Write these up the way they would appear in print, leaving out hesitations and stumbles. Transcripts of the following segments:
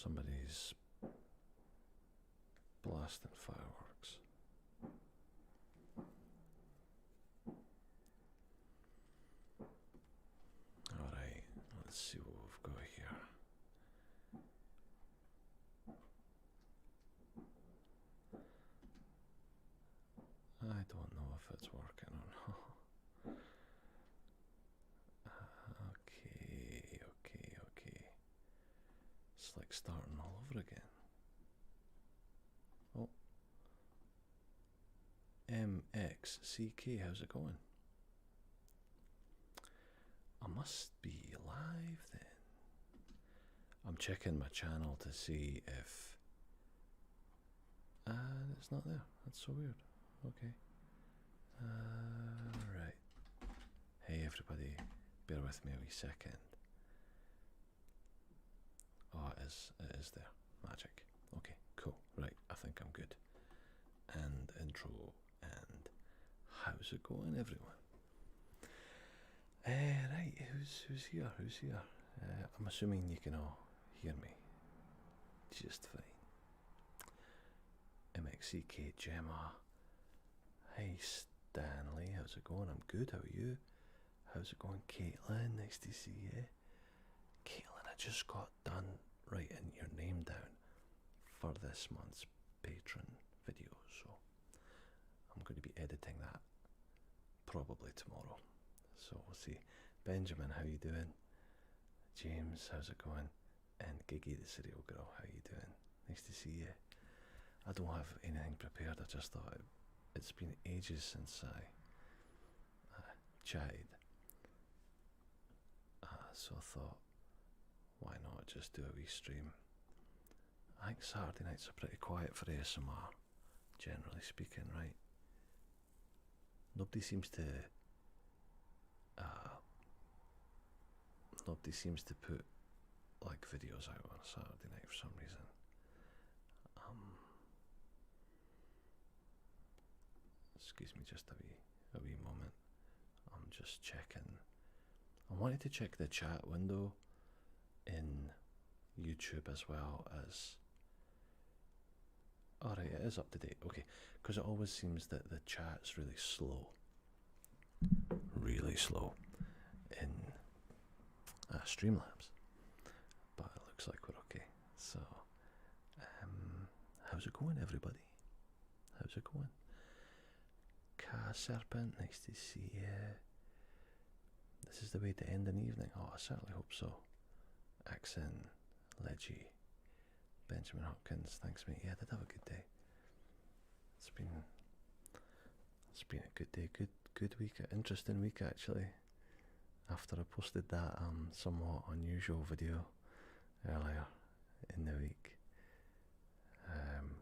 Somebody's blasting fireworks. Alright, let's see what we've got here. I don't know if it's working or not. Okay. It's like starting all over again. Oh. MXCK, how's it going? I must be live then. I'm checking my channel to see if... And it's not there. That's so weird. Okay. Right. Hey everybody, bear with me a wee second. Oh, it is there. Magic. Okay, cool. Right, I think I'm good. And intro, and how's it going, everyone? Right, who's here? I'm assuming you can all hear me just fine. MXCK Gemma. Hey Stanley, how's it going? I'm good, how are you? How's it going, Caitlin? Nice to see you. Caitlin, I just got done writing your name down for this month's patron video, so I'm going to be editing that probably tomorrow. So we'll see. Benjamin, how you doing? James, how's it going? And Giggy the Cereal Girl, how you doing? Nice to see you. I don't have anything prepared. I just thought it's been ages since I chatted. So I thought, why not just do a wee stream? I think Saturday nights are pretty quiet for ASMR, generally speaking, right? Nobody seems to put like videos out on a Saturday night for some reason. Excuse me, just a wee moment. I'm just checking. I wanted to check the chat window in YouTube as well as... Alright, it is up to date. Okay, because it always seems that the chat's really slow. Really slow in Streamlabs. But it looks like we're okay. So, how's it going, everybody? How's it going? Serpent, nice to see you. This is the way to end an evening. Oh, I certainly hope so. Accent, Leggy, Benjamin Hopkins, thanks mate. Yeah, I did have a good day. It's been a good day, good week, interesting week actually. After I posted that somewhat unusual video earlier in the week,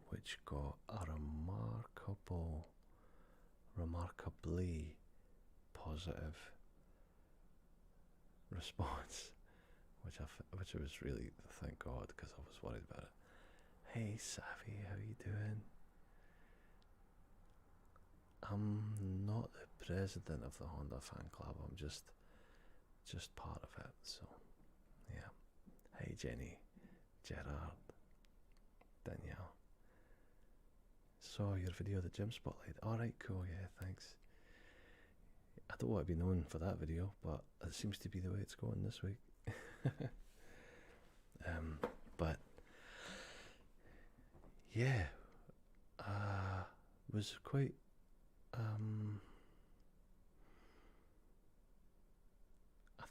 which got a remarkably positive response, which I was really, thank God, because I was worried about it. Hey Savvy, how you doing? I'm not the president of the Honda fan club, I'm just part of it, so yeah. Hey Jenny, Gerard, Danielle. Saw your video, the gym spotlight. Alright, cool, yeah, thanks. I don't want to be known for that video, but it seems to be the way it's going this week. But yeah, was quite I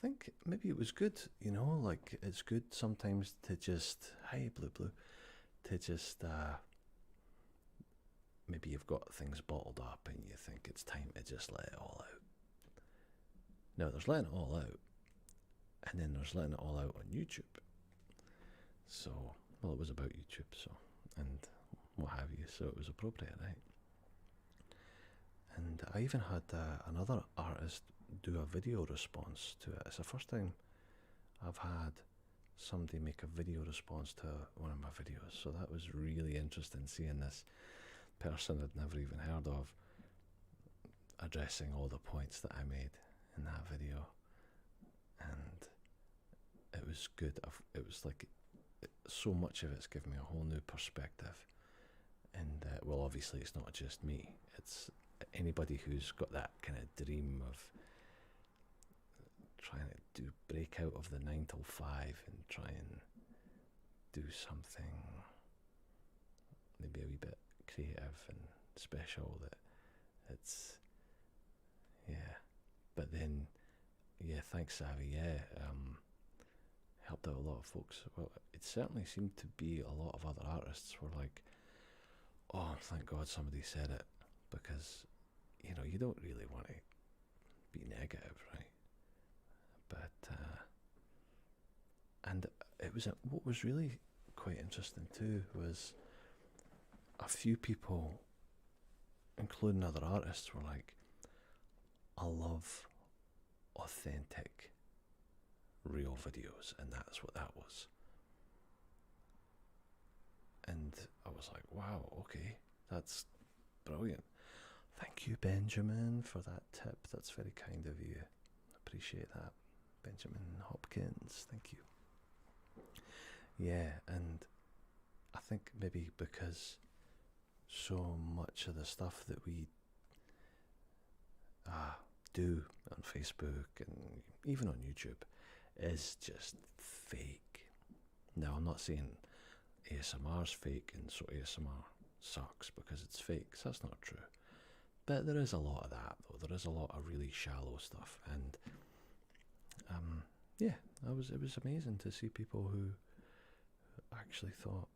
think maybe it was good, you know, like it's good sometimes to just, hey Blue, to just maybe you've got things bottled up and you think it's time to just let it all out. Now there's letting it all out, and then there's letting it all out on YouTube. So, well, it was about YouTube, so, and what have you, so it was appropriate, right? And I even had another artist do a video response to it. It's the first time I've had somebody make a video response to one of my videos, so that was really interesting, seeing this person I'd never even heard of addressing all the points that I made in that video. And it was good. It was like, so much of it's given me a whole new perspective. And well, obviously, it's not just me. It's anybody who's got that kind of dream of trying to break out of the 9 till 5 and try and do something maybe a wee bit creative and special. That it's, yeah. But then, yeah, thanks, Savvy. Yeah, helped out a lot of folks. Well, it certainly seemed to be a lot of other artists were like, oh, thank God somebody said it, because, you know, you don't really want to be negative, right? But, and it was, what was really quite interesting too was a few people, including other artists, were like, I love authentic, real videos, and that's what that was. And I was like, wow, okay, that's brilliant. Thank you, Benjamin, for that tip. That's very kind of you. Appreciate that. Benjamin Hopkins, thank you. Yeah, and I think maybe because so much of the stuff that we do on Facebook and even on YouTube is just fake. Now, I'm not saying ASMR's fake and so ASMR sucks because it's fake, 'cause that's not true. But there is a lot of that, though. There is a lot of really shallow stuff, and yeah, it was amazing to see people who actually thought,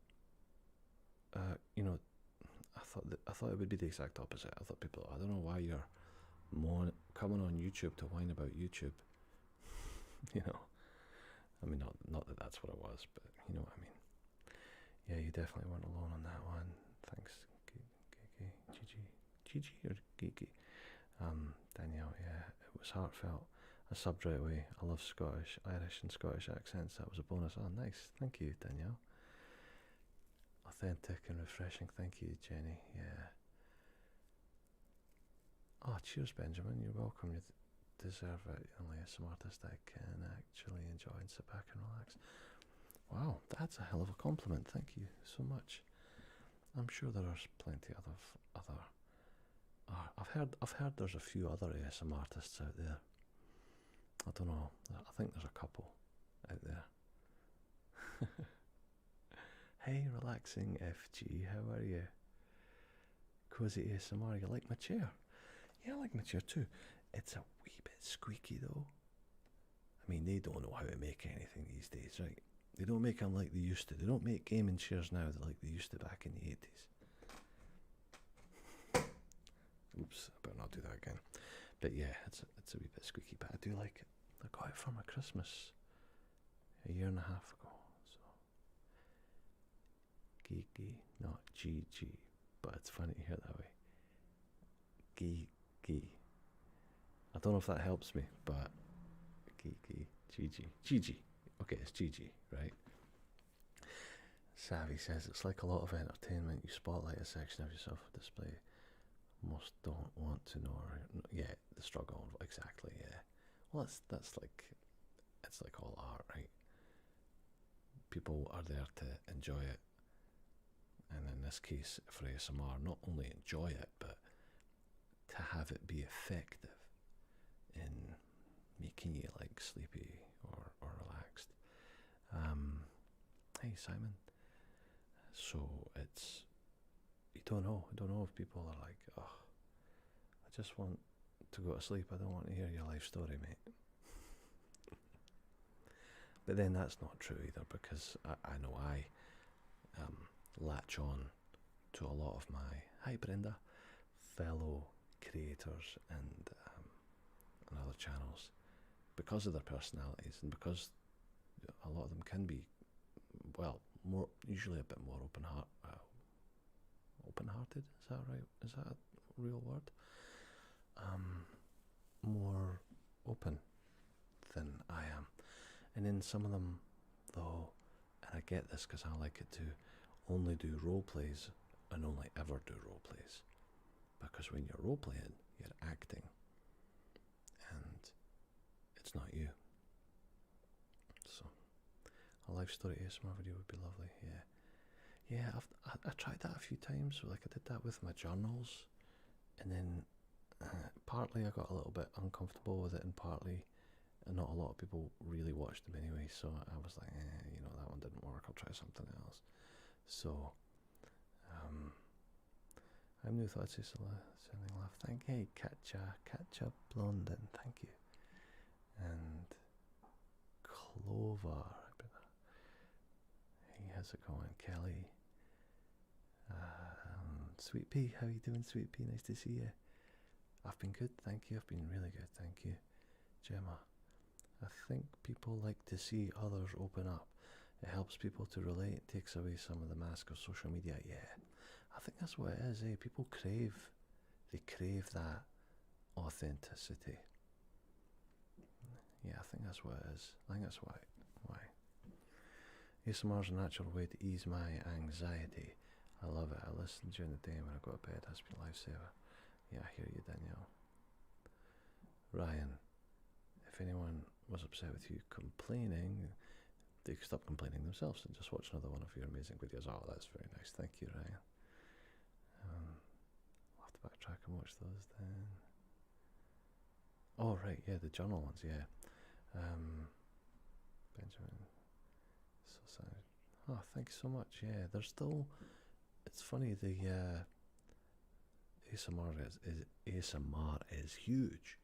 you know, I thought it would be the exact opposite. I thought people, I don't know why you're coming on YouTube to whine about YouTube. You know, I mean, not that that's what it was, but you know what I mean. Yeah, you definitely weren't alone on that one. Thanks, Gigi or Gigi. Danielle, yeah, it was heartfelt. I subbed right away. I love Scottish, Irish and Scottish accents. That was a bonus. Oh, nice. Thank you, Danielle. Authentic and refreshing. Thank you, Jenny. Yeah. Oh, cheers, Benjamin. You're welcome. You deserve it. You're only a some artist I can actually enjoy and sit back and relax. Wow, that's a hell of a compliment. Thank you so much. I'm sure there are plenty of other. I've heard there's a few other ASM artists out there. I don't know. I think there's a couple out there. Hey, relaxing FG. How are you? Cozy ASMR. You like my chair? Yeah, I like my chair too. It's a wee bit squeaky though. I mean, they don't know how to make anything these days, right? They don't make them like they used to. They don't make gaming chairs now like they used to back in the 80s. Oops, I better not do that again. But yeah, it's a wee bit squeaky, but I do like it. I got it for my Christmas a year and a half ago. So Gigi, not GG, but it's funny to hear it that way. Gigi. I don't know if that helps me, but Gigi, Gigi. Okay, it's Gigi, right? Savvy says it's like a lot of entertainment. You spotlight a section of yourself for display. Most don't want to know. Yeah, the struggle. Exactly. Yeah. Well, that's like, it's like all art, right? People are there to enjoy it, and in this case, for ASMR, not only enjoy it, but to have it be effective in making you like sleepy or relaxed. Hey Simon. So it's, you don't know if people are like, oh, I just want to go to sleep. I don't want to hear your life story, mate. But then that's not true either, because I know I latch on to a lot of my, hi Brenda, fellow creators and other channels, because of their personalities, and because a lot of them can be, well, more usually a bit more open-hearted. Is that right? Is that a real word? More open than I am, and then some of them, though, and I get this because I like it to only do role plays and only ever do role plays, because when you're role playing, you're acting, and it's not you. So A live story ASMR video would be lovely. Yeah, yeah. I tried that a few times. So like I did that with my journals, and then partly I got a little bit uncomfortable with it, and partly not a lot of people really watched them anyway. So I was like, that one didn't work. I'll try something else. So, I'm new thoughts. Sending laugh. Thank you. Hey, Catcha Blondin. Thank you. And Clover. Hey, how's it going, Kelly? Sweet Pea, how you doing, Sweet Pea? Nice to see you. I've been good, thank you. I've been really good, thank you. Gemma, I think people like to see others open up. It helps people to relate, takes away some of the mask of social media. Yeah, I think that's what it is, eh? People crave that authenticity. Yeah, I think that's what it is. I think that's why. ASMR is a natural way to ease my anxiety. I love it. I listen during the day when I go to bed. That's been a lifesaver. Yeah, I hear you, Danielle. Ryan, if anyone was upset with you complaining, they could stop complaining themselves and just watch another one of your amazing videos. Oh, that's very nice. Thank you, Ryan. I'll have to backtrack and watch those then. Oh, right, yeah, the journal ones, yeah. Benjamin, so sad. Oh, thanks so much. Yeah, there's still. It's funny, the ASMR is huge,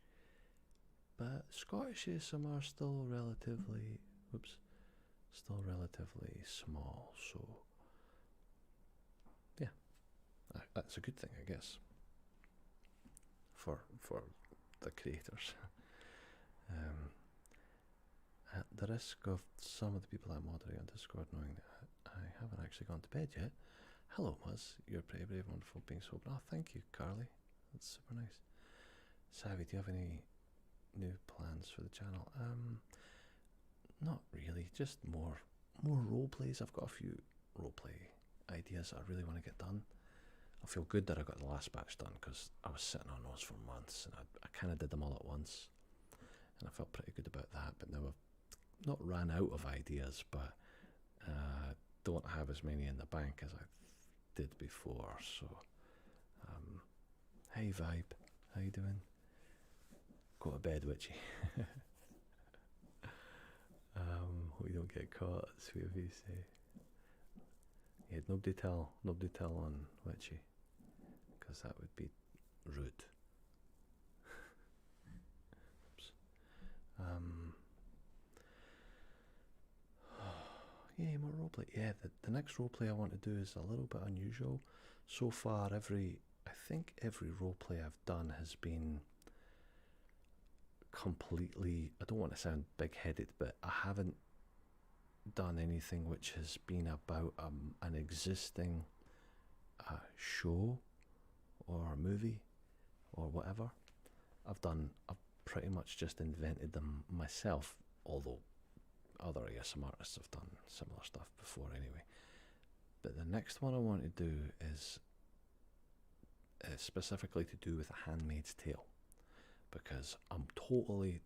but Scottish ASMR still relatively small. So yeah, that's a good thing, I guess, for the creators. At the risk of some of the people I moderate on Discord knowing that I haven't actually gone to bed yet. Hello, Muzz. You're pretty brave, wonderful, being sober. Oh, thank you, Carly. That's super nice. Savvy, do you have any new plans for the channel? Not really. Just more role plays. I've got a few role play ideas that I really want to get done. I feel good that I got the last batch done because I was sitting on those for months, and I kind of did them all at once, and I felt pretty good about that. But now I've not ran out of ideas, but don't have as many in the bank as I did before. So hey Vibe, how you doing? Go to bed, Witchy. Hope you don't get caught, sweet of you say. Yeah, nobody tell on Witchy, because that would be rude. Oops. Yeah, more roleplay. Yeah, the next roleplay I want to do is a little bit unusual. So far, I think every roleplay I've done has been completely, I don't want to sound big-headed, but I haven't done anything which has been about an existing show or movie or whatever. I've pretty much just invented them myself, although other ASMR artists have done similar stuff before anyway. But the next one I want to do is specifically to do with A Handmaid's Tale, because I'm totally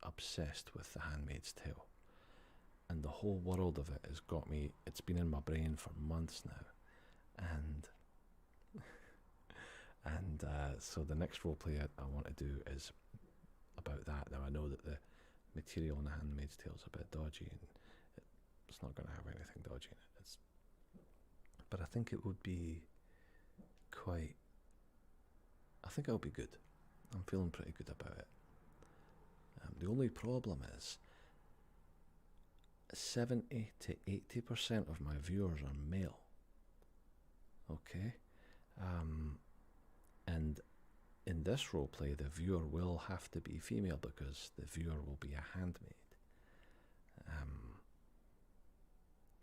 obsessed with The Handmaid's Tale, and the whole world of it has got me. It's been in my brain for months now, and so the next roleplay I want to do is about that. Now I know that the material in The Handmaid's Tale is a bit dodgy, and it's not going to have anything dodgy in it. But I think it would be I think it'll be good. I'm feeling pretty good about it. The only problem is 70 to 80% of my viewers are male. Okay? And in this roleplay, the viewer will have to be female because the viewer will be a handmaid.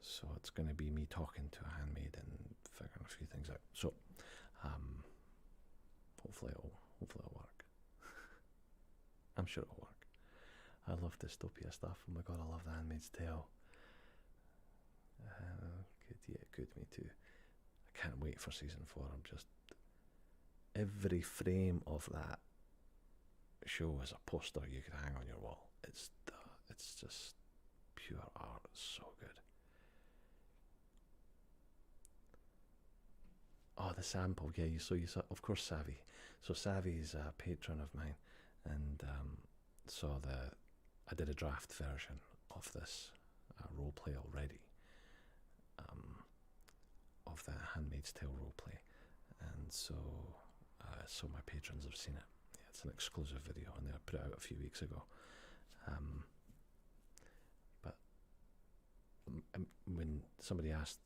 So it's going to be me talking to a handmaid and figuring a few things out. So hopefully it'll work. I'm sure it'll work. I love dystopia stuff. Oh my god, I love The Handmaid's Tale. Good, me too. I can't wait for season 4. I'm just, every frame of that show is a poster you could hang on your wall. It's just pure art. So good. Oh, the sample, yeah. You saw, of course, Savvy. So Savvy's a patron of mine, and saw I did a draft version of this role play already, of the Handmaid's Tale role play, and so my patrons have seen it. Yeah, it's an exclusive video, and they put it out a few weeks ago. But when somebody asked,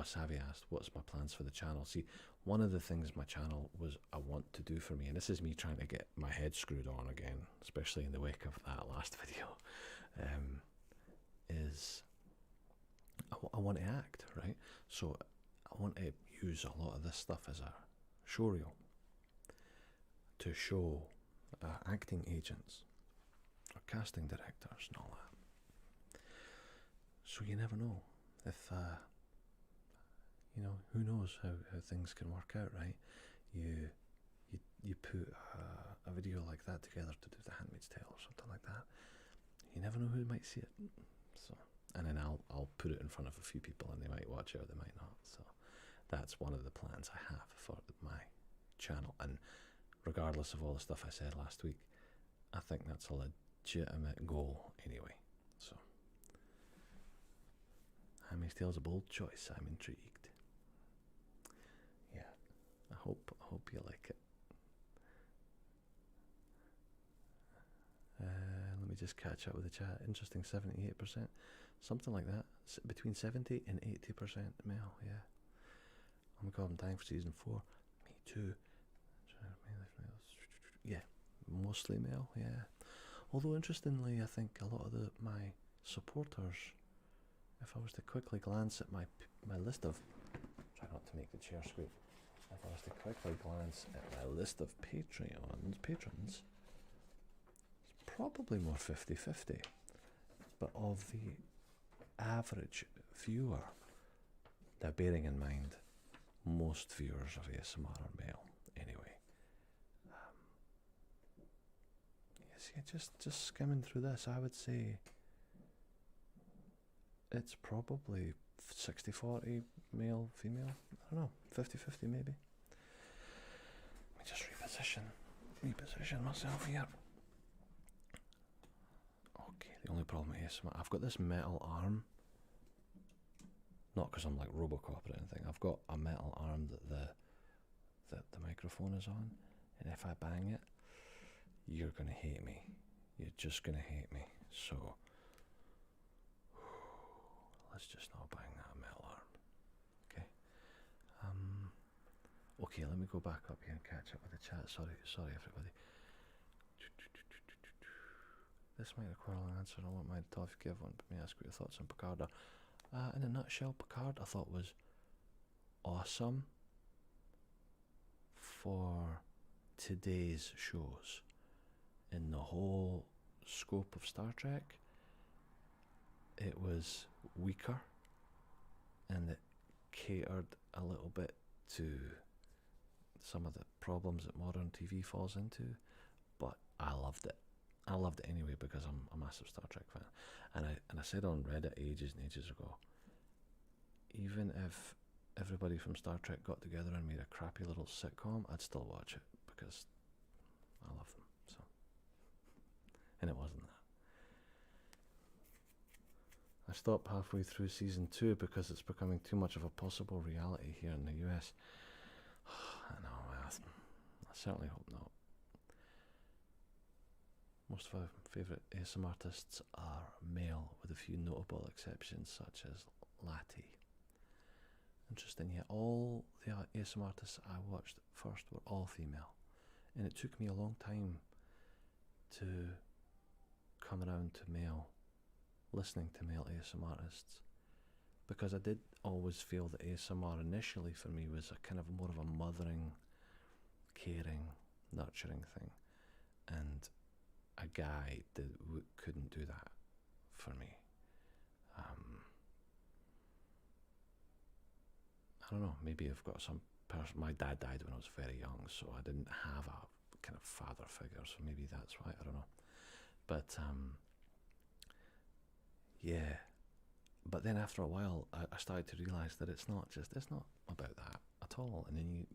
Savvy asked, what's my plans for the channel? See, one of the things my channel was I want to do for me, and this is me trying to get my head screwed on again, especially in the wake of that last video, is I want to act, right? So I want to use a lot of this stuff as a showreel to show acting agents or casting directors and all that. So you never know if who knows how things can work out, right? You put a video like that together to do The Handmaid's Tale or something like that. You never know who might see it. So, and then I'll put it in front of a few people, and they might watch it or they might not. So that's one of the plans I have for my channel. And regardless of all the stuff I said last week, I think that's a legitimate goal anyway. So Handmaid's Tale is a bold choice. I'm intrigued. Yeah, I hope you like it. Let me just catch up with the chat. Interesting, 78%, something like that. Between 70 and 80% male. Yeah. Oh my god, I'm dying for season 4. Me too. Yeah, mostly male. Yeah. Although interestingly, I think a lot of my supporters, if I was to quickly glance at my list of, try not to make the chair squeak. If I was to quickly glance at my list of patrons, it's probably more 50-50. But of the average viewer, now bearing in mind most viewers of ASMR are male anyway. Just skimming through this, I would say it's probably 60-40 male, female. I don't know, 50-50 maybe. Let me just reposition myself here. Okay, the only problem is I've got this metal arm. Not because I'm like Robocop or anything. I've got a metal arm that the microphone is on, and if I bang it, you're gonna hate me. You're just gonna hate me. So let's just not bang that metal arm. Okay. Okay, let me go back up here and catch up with the chat. Sorry everybody. This might require a long answer. I won't mind at all if you give one, but may I ask what your thoughts on Picard are. In a nutshell, Picard I thought was awesome for today's shows. In the whole scope of Star Trek, it was weaker, and it catered a little bit to some of the problems that modern TV falls into, but I loved it. I loved it anyway because I'm a massive Star Trek fan, and I said on Reddit ages and ages ago, even if everybody from Star Trek got together and made a crappy little sitcom, I'd still watch it because I love them. So, and it wasn't that. I stopped halfway through season 2 because it's becoming too much of a possible reality here in the US. I know, I certainly hope not. Most of our favourite ASMR artists are male, with a few notable exceptions such as Lati. Interesting, yeah, all the ASMR artists I watched first were all female, and it took me a long time to come around to listening to male ASMR artists, because I did always feel that ASMR initially for me was a kind of more of a mothering, caring, nurturing thing, and a guy couldn't do that for me. I don't know, maybe I've got some person. My dad died when I was very young, so I didn't have a kind of father figure, so maybe that's why, I don't know. But Yeah, but then after a while, I started to realise that it's not about that at all, and then you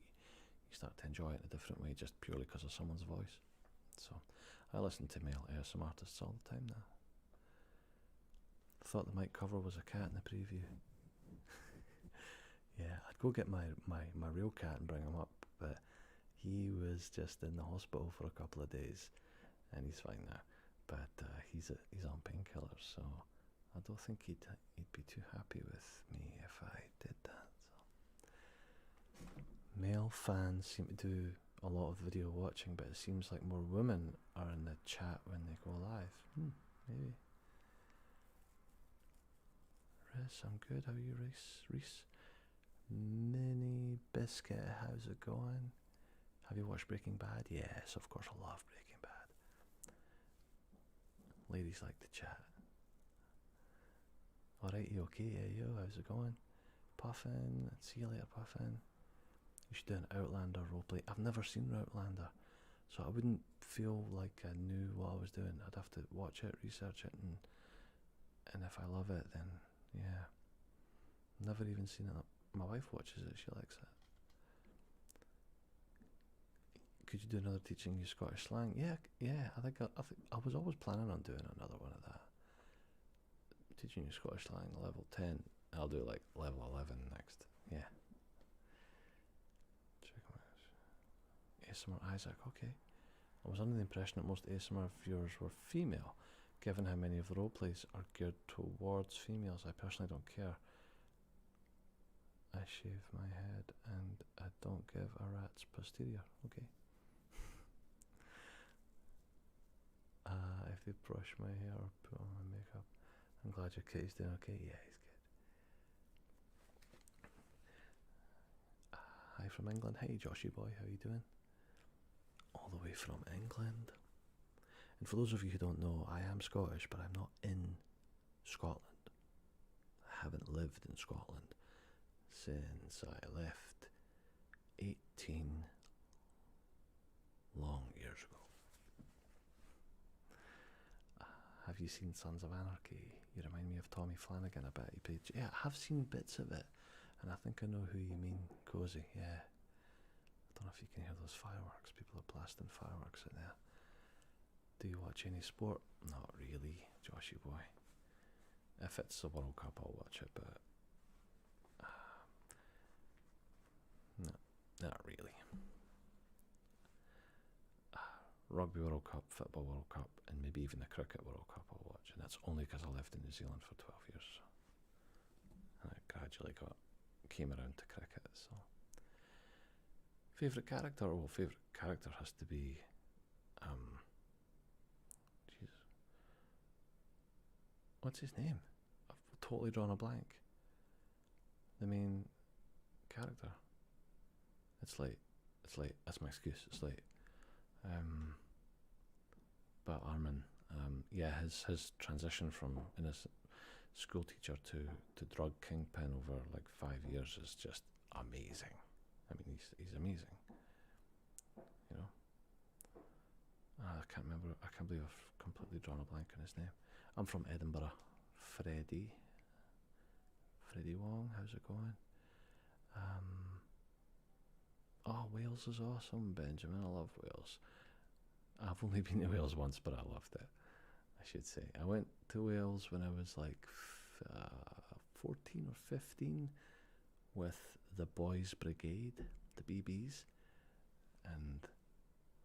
start to enjoy it in a different way just purely because of someone's voice. So I listen to male ASMR artists all the time now. Thought the mic cover was a cat in the preview. Yeah, I'd go get my real cat and bring him up, but he was just in the hospital for a couple of days, and he's fine now. But he's on painkillers, so I don't think he'd be too happy with me if I did that. So. Male fans seem to do a lot of video watching, but it seems like more women are in the chat when they go live. Maybe. Reese, I'm good. How are you, Reese? Mini Biscuit, how's it going? Have you watched Breaking Bad? Yes, of course, I love Breaking Bad. Ladies like to chat. Alright, you okay? Yeah, yo, how's it going? Puffin, see you later, Puffin. You should do an Outlander roleplay. I've never seen Outlander, so I wouldn't feel like I knew what I was doing. I'd have to watch it, research it, and if I love it, then yeah. Never even seen it. My wife watches it, she likes it. Could you do another teaching you Scottish slang? Yeah. I think I was always planning on doing another one of that. Teaching you Scottish slang, level 10. I'll do like level 11 next. Yeah. Check my ASMR Isaac. Okay. I was under the impression that most ASMR viewers were female, given how many of the roleplays are geared towards females. I personally don't care. I shave my head and I don't give a rat's posterior. Okay. If they brush my hair or put on my makeup. I'm glad your kitty's doing okay. Yeah, he's good. Hi from England. Hey, Joshy boy, how you doing? All the way from England. And for those of you who don't know, I am Scottish, but I'm not in Scotland. I haven't lived in Scotland since I left 18 long years ago. Have you seen Sons of Anarchy? You remind me of Tommy Flanagan a bit. He played, yeah, I have seen bits of it, and I think I know who you mean, Cozy, yeah. I don't know if you can hear those fireworks. People are blasting fireworks in there. Do you watch any sport? Not really, Joshy boy. If it's the World Cup, I'll watch it, but no, not really. Rugby World Cup, Football World Cup, and maybe even the Cricket World Cup I'll watch, and that's only because I lived in New Zealand for 12 years, and I gradually came around to cricket. So, favourite character? Well, favourite character has to be, what's his name? I've totally drawn a blank. The main character. It's late. That's my excuse. It's late. But Armin, yeah, his transition from innocent school teacher to drug kingpin over like 5 years is just amazing. I mean, he's amazing. You know, I can't remember. I can't believe I've completely drawn a blank on his name. I'm from Edinburgh. Freddie Wong, how's it going? Oh, Wales is awesome, Benjamin. I love Wales. I've only been to Wales once, but I loved it, I should say. I went to Wales when I was like 14 or 15 with the Boys Brigade, the BBs, and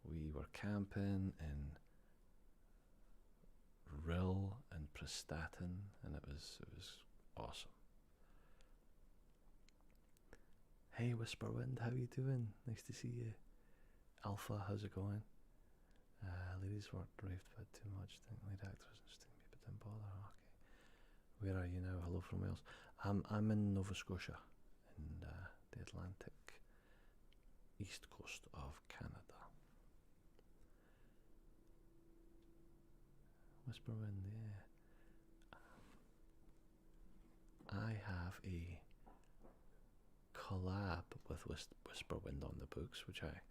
we were camping in Rill and Prestatyn, and it was awesome. Hey Whisperwind, how you doing? Nice to see you. Alpha, how's it going? Ladies weren't raved about too much. Think lead actors interesting me, but didn't bother. Okay. Where are you now? Hello from Wales. I'm in Nova Scotia, in the Atlantic east coast of Canada. Whisperwind, yeah. I have a collab with Whisperwind on the books, which I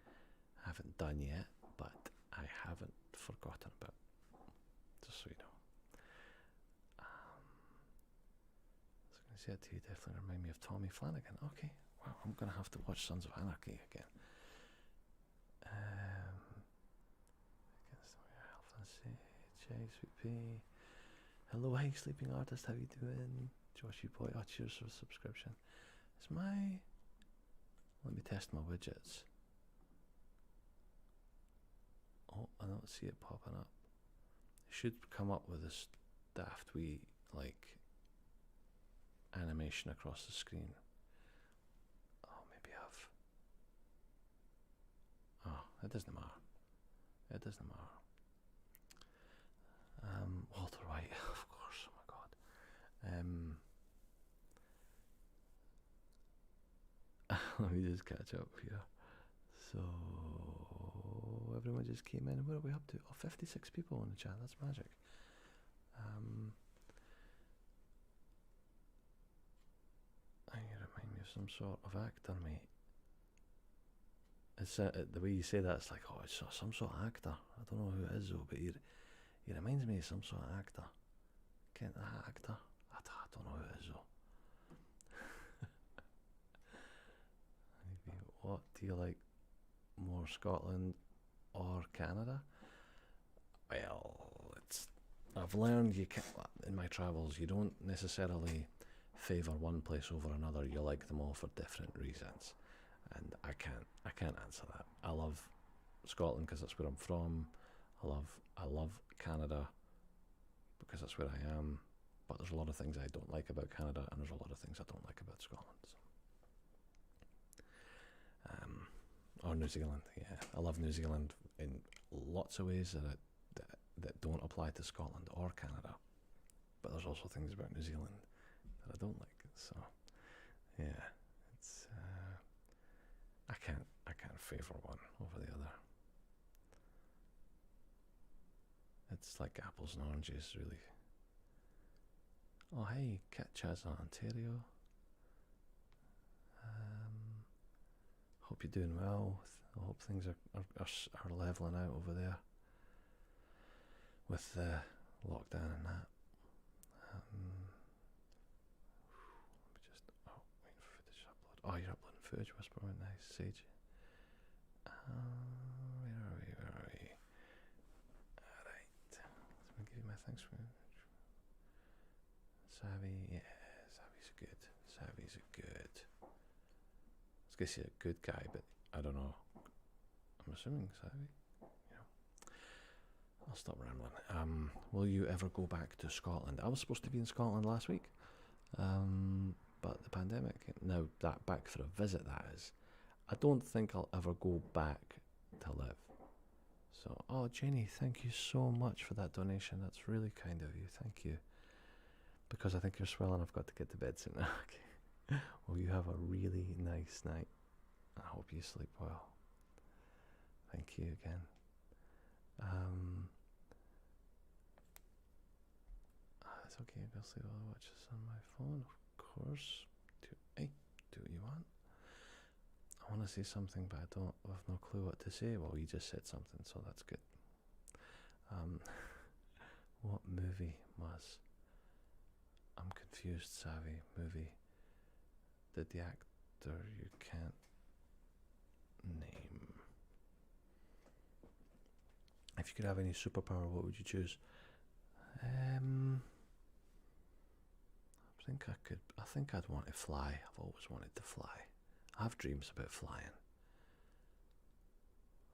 haven't done yet, but I haven't forgotten about, just so you know. Is it you definitely remind me of Tommy Flanagan? Okay, well, I'm gonna have to watch Sons of Anarchy again. Health and safety, Sweet Pea. Hello, hey, sleeping artist, how you doing? Joshy boy, oh, cheers for the subscription. Is my... Let me test my widgets. Oh, I don't see it popping up. It should come up with this daft wee, like, animation across the screen. Oh, maybe I've... Oh, it doesn't matter. It doesn't matter. Walter White, of course, oh my god. Let me just catch up here. So, everyone just came in. What are we up to? Oh, 56 people in the chat. That's magic. You remind me of some sort of actor, mate. It's the way you say that, it's like, oh, it's some sort of actor. I don't know who it is though, but he reminds me of some sort of actor. Kent that actor? I don't know who it is though. What do you like more, Scotland or Canada? Well, I've learned you can't, in my travels, you don't necessarily favour one place over another. You like them all for different reasons, and I can't answer that. I love Scotland because that's where I'm from. I love Canada because that's where I am. But there's a lot of things I don't like about Canada, and there's a lot of things I don't like about Scotland. So. Or New Zealand, yeah. I love New Zealand in lots of ways that don't apply to Scotland or Canada. But there's also things about New Zealand that I don't like. So, yeah, it's I can't favour one over the other. It's like apples and oranges, really. Oh, hey, Cat Chazza, Ontario. Hope you're doing well. I hope things are leveling out over there with the lockdown and that. Waiting for footage to upload. Oh, you're uploading footage, Whisper. Nice, Sage. Where are we? Alright. Let me give you my thanks for Savvy. Yeah, Savvy's good. Savvy's a good. I was gonna say a good guy, but I don't know. I'm assuming Savvy. Yeah. I'll stop rambling. Will you ever go back to Scotland? I was supposed to be in Scotland last week, but the pandemic. Now that back for a visit, that is. I don't think I'll ever go back to live. So, oh Jenny, thank you so much for that donation. That's really kind of you. Thank you. Because I think you're swelling, I've got to get to bed soon. Okay. Well, you have a really nice night. I hope you sleep well. Thank you again. It's okay, I'll sleep while I watch this on my phone, of course. Do what you want. I want to say something, but I have no clue what to say. Well, you just said something, so that's good. What movie, Muzz? I'm confused, Savvy. Movie. Did the actor you can't name? If you could have any superpower, what would you choose? I think I'd want to fly. I've always wanted to fly. I have dreams about flying.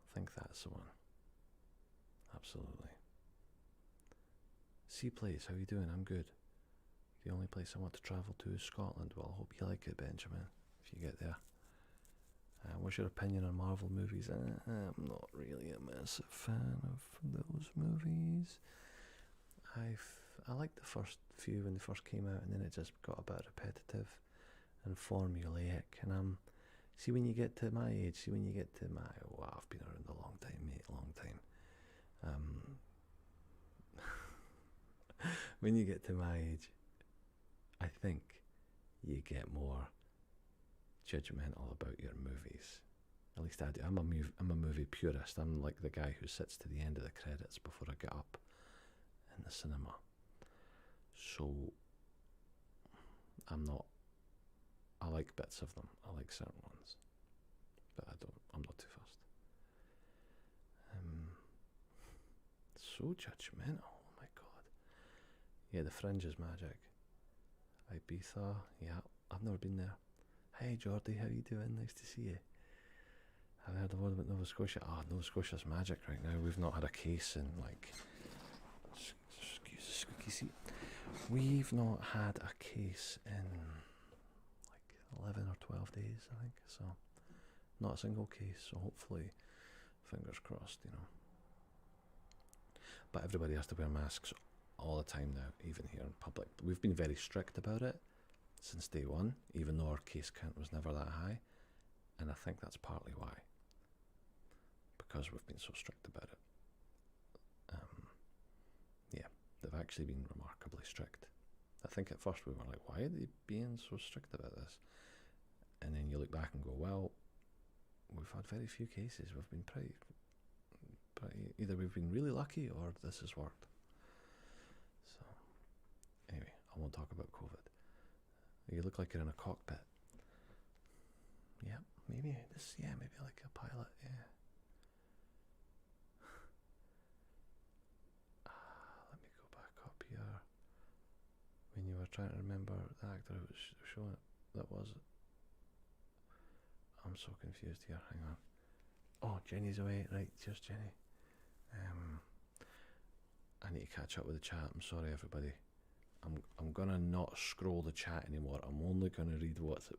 I think that's the one. Absolutely. Sea Place, how you doing? I'm good. The only place I want to travel to is Scotland. Well, I hope you like it, Benjamin, if you get there. What's your opinion on Marvel movies? I'm not really a massive fan of those movies. I liked the first few when they first came out, and then it just got a bit repetitive and formulaic. And see, when you get to my age, I've been around a long time, mate, long time. When you get to my age, I think you get more judgmental about your movies. At least I do. I'm a movie purist. I'm like the guy who sits to the end of the credits before I get up in the cinema. So I'm not. I like bits of them. I like certain ones, but I'm not too fussed. So judgmental. Oh my god. Yeah, the Fringe is magic. Ibiza. Yeah, I've never been there. Hey Jordy, how you doing? Nice to see you. I've heard a lot about Nova Scotia. Nova Scotia's magic right now. We've not had a case in like. Excuse the squeaky seat. We've not had a case in like 11 or 12 days, I think. So, not a single case. So hopefully, fingers crossed, But everybody has to wear masks all the time now, even here in public. We've been very strict about it since day one, even though our case count was never that high. And I think that's partly why. Because we've been so strict about it. Yeah, they've actually been remarkably strict. I think at first we were like, why are they being so strict about this? And then you look back and go, well, we've had very few cases. We've been pretty either we've been really lucky or this has worked. So, anyway, I won't talk about COVID. You look like you're in a cockpit. Yeah, maybe like a pilot, yeah. Let me go back up here. When you were trying to remember the actor who was showing it, that was it. I'm so confused here, hang on. Oh, Jenny's away, right, cheers Jenny. I need to catch up with the chat, I'm sorry everybody. I'm gonna not scroll the chat anymore. I'm only gonna read what's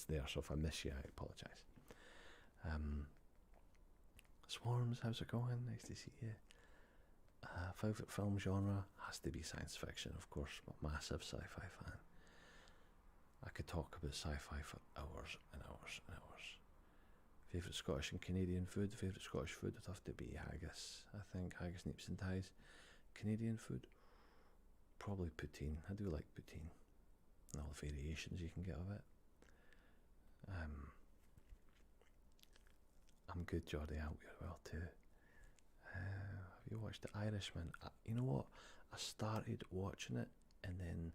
there. So if I miss you, I apologise. Swarms, how's it going? Nice to see you. Favourite film genre has to be science fiction, of course. I'm a massive sci-fi fan. I could talk about sci-fi for hours and hours and hours. Favourite Scottish and Canadian food. Favourite Scottish food would have to be haggis. I think haggis, neeps and ties. Canadian food. Probably poutine. I do like poutine and all the variations you can get of it. I'm good, Jordy. I hope you're well too. Have you watched The Irishman? You know what? I started watching it and then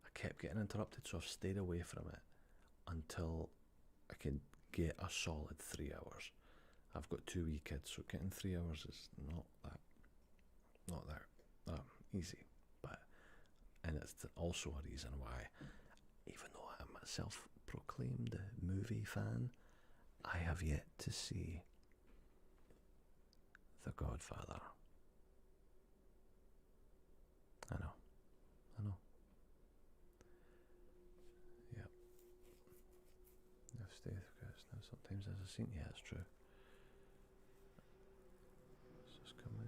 I kept getting interrupted, so I've stayed away from it until I can get a solid 3 hours. I've got 2 wee kids, so getting 3 hours is not that easy. And it's also a reason why, even though I'm a self-proclaimed movie fan, I have yet to see The Godfather. I know. Yep. I've stayed because now sometimes there's a scene. Yeah, it's true. Let's just come in.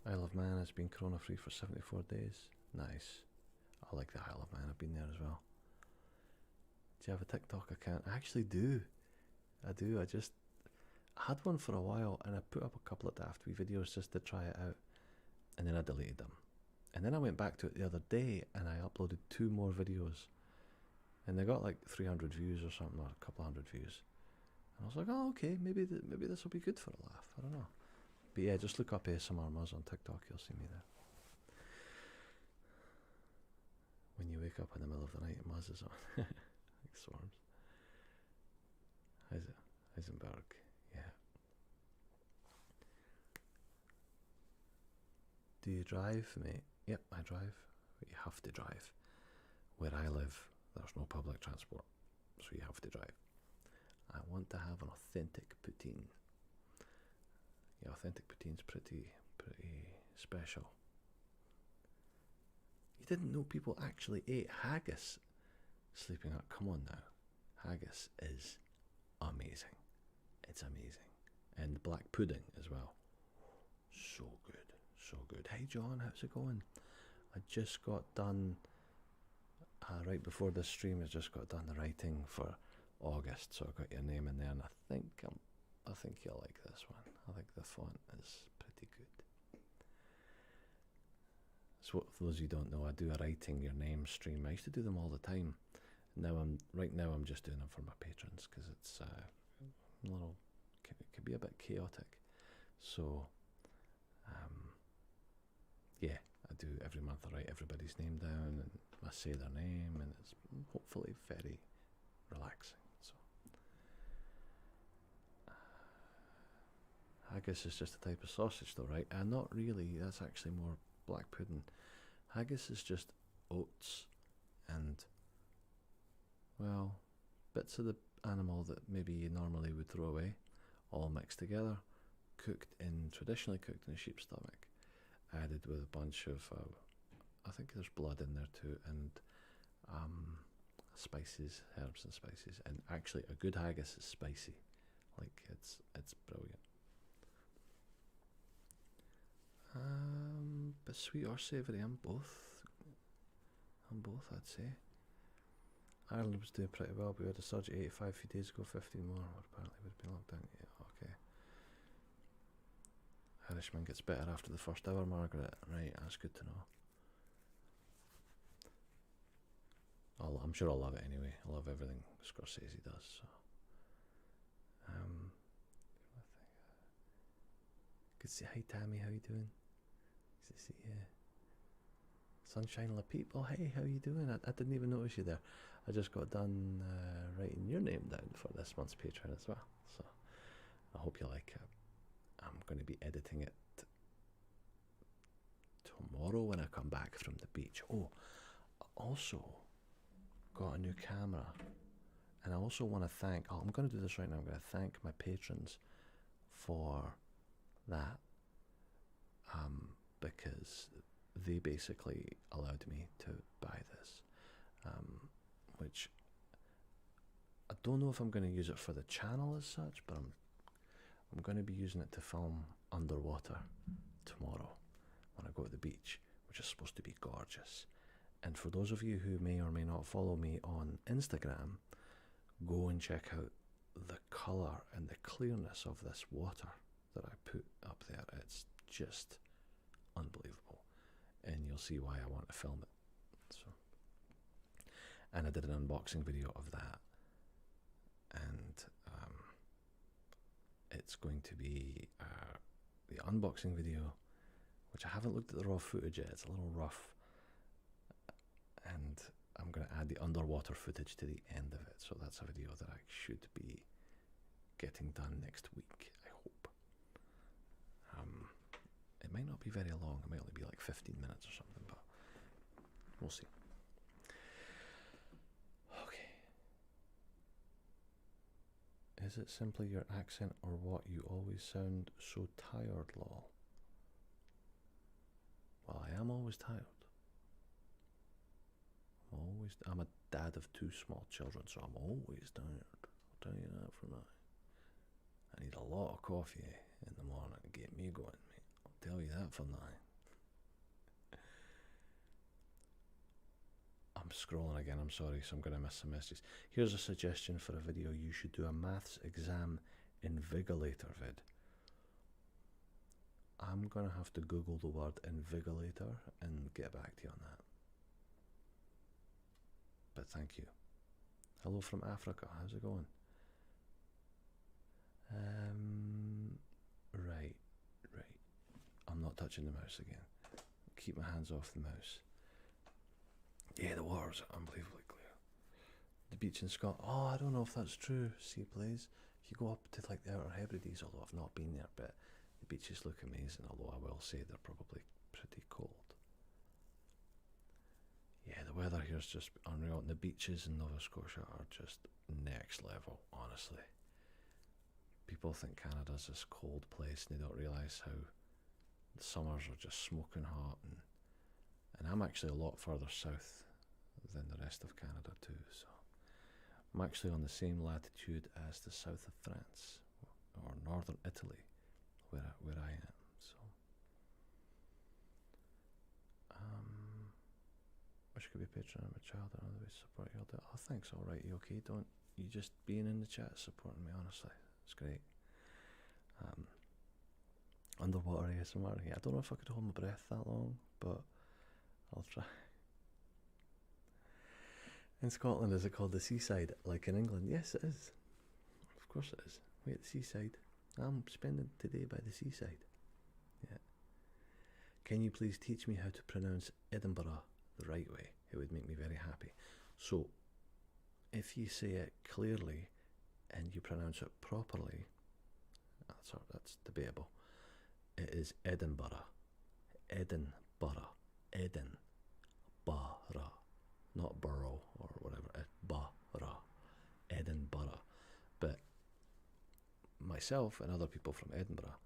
Isle of Man has been corona free for 74 days. Nice. I like the Isle of Man. I've been there as well. Do you have a TikTok account? I actually do. I do. I had one for a while and I put up a couple of daft wee videos just to try it out. And then I deleted them. And then I went back to it the other day and I uploaded 2 more videos. And they got like 300 views or something, or a couple hundred views. And I was like, oh, okay, maybe this will be good for a laugh. I don't know. But yeah, just look up ASMR Muzz on TikTok, you'll see me there. When you wake up in the middle of the night, Muzz is on. Like swarms. Heisenberg, yeah. Do you drive, mate? Yep, I drive. But you have to drive. Where I live, there's no public transport, so you have to drive. I want to have an authentic poutine. Yeah, authentic poutine's pretty special. You didn't know people actually ate haggis? Sleeping out, come on now. Haggis is amazing. It's amazing. And black pudding as well. So good, so good. Hey John, how's it going? I just got done, right before this stream, I just got done the writing for August, so I got your name in there, and I think you'll like this one. I think the font is pretty good. So for those of you who don't know, I do a writing your name stream. I used to do them all the time. Right now I'm just doing them for my patrons because it's it can be a bit chaotic. So yeah, I do every month. I write everybody's name down and I say their name, and it's hopefully very relaxing. So, haggis is just a type of sausage, though, right? And not really. That's actually more black pudding. Haggis is just oats and, well, bits of the animal that maybe you normally would throw away, all mixed together, traditionally cooked in a sheep's stomach, added with a bunch of, I think there's blood in there too, and spices, herbs and spices. And actually, a good haggis is spicy. Like, it's brilliant. But sweet or savoury, I'm both, I'd say. Ireland was doing pretty well, but we had a surge at 85 a few days ago, 15 more, or apparently would have been locked down. Yeah, okay. Irishman gets better after the first hour, Margaret. Right, that's good to know. I'm sure I'll love it anyway. I love everything Scorsese does. So, good to see. Hi Tammy, how you doing? Good to see you. Sunshine LaPeep. Oh hey, how you doing? I didn't even notice you there. I just got done writing your name down for this month's Patreon as well. So I hope you like it. I'm going to be editing it tomorrow when I come back from the beach. Oh, I also got a new camera, and I also want to thank, I'm going to do this right now, I'm going to thank my patrons for that, because they basically allowed me to buy this, which I don't know if I'm going to use it for the channel as such, but I'm going to be using it to film underwater tomorrow when I go to the beach, which is supposed to be gorgeous. And for those of you who may or may not follow me on Instagram, go and check out the colour and the clearness of this water that I put up there. It's just unbelievable, and you'll see why I want to film it. So, and I did an unboxing video of that, and it's going to be the unboxing video, which I haven't looked at the raw footage yet. It's a little rough, and I'm going to add the underwater footage to the end of it. So that's a video that I should be getting done next week, I hope. It might not be very long. It might only be like 15 minutes or something, but we'll see. Okay. Is it simply your accent or what? You always sound so tired, lol. Well, I am always tired. I'm a dad of 2 small children, so I'm always tired. I'll tell you that for now. I need a lot of coffee in the morning to get me going, mate. I'll tell you that for now. I'm scrolling again, I'm sorry, so I'm going to miss some messages. Here's a suggestion for a video. You should do a maths exam invigilator vid. I'm going to have to Google the word invigilator and get back to you on that. But thank you. Hello from Africa, how's it going? Right. I'm not touching the mouse again. Keep my hands off the mouse. Yeah, the water's unbelievably clear. The beach in Scotland. Oh, I don't know if that's true. See, please. If you go up to like the Outer Hebrides, although I've not been there, but the beaches look amazing. Although I will say they're probably pretty cold. Yeah, the weather here is just unreal. And the beaches in Nova Scotia are just next level, honestly. People think Canada's this cold place and they don't realise how the summers are just smoking hot. And I'm actually a lot further south than the rest of Canada too. So I'm actually on the same latitude as the south of France or northern Italy, where I am. So wish could be a patron of a child and other ways to support you all day. Oh, thanks. All right, you okay? Don't you just being in the chat supporting me? Honestly, it's great. Underwater ASMR. Yeah, I don't know if I could hold my breath that long, but I'll try. In Scotland, is it called the seaside, like in England? Yes, it is. Of course it is. We're at the seaside. I'm spending today by the seaside. Yeah. Can you please teach me how to pronounce Edinburgh the right way? It would make me very happy. So, if you say it clearly and you pronounce it properly, that's debatable. It is Edinburgh. Edinburgh. Edinburgh. Not borough or whatever. Borough. Edinburgh. But myself and other people from Edinburgh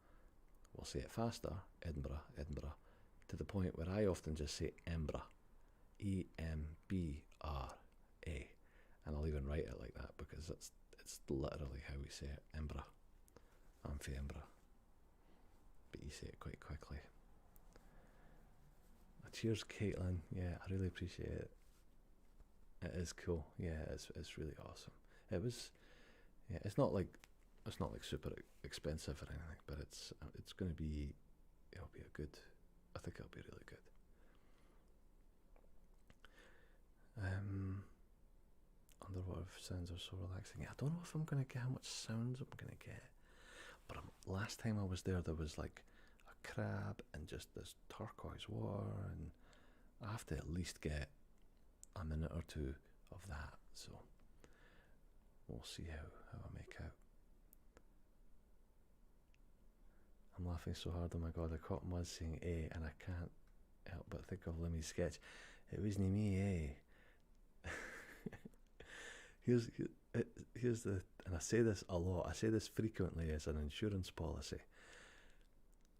will say it faster, Edinburgh, Edinburgh, to the point where I often just say Embra. E-M-B-R-A. And I'll even write it like that because it's literally how we say it, Embra. I'm for Embra. But you say it quite quickly. Cheers, Caitlin. Yeah, I really appreciate it. It is cool. Yeah, it's really awesome. It was, yeah, it's not like super expensive or anything, but it's going to be, it'll be a good, I think it'll be really good. Underwater sounds are so relaxing. Yeah, I don't know if I'm going to get how much sounds I'm going to get, but last time I was there was like a crab and just this turquoise water, and I have to at least get a minute or two of that, so we'll see how I make out. I'm laughing so hard, oh my god, I caught Muzz saying A and I can't help but think of Limmy's sketch. It wasn't me, eh? Here's the, and I say this a lot, I say this frequently as an insurance policy.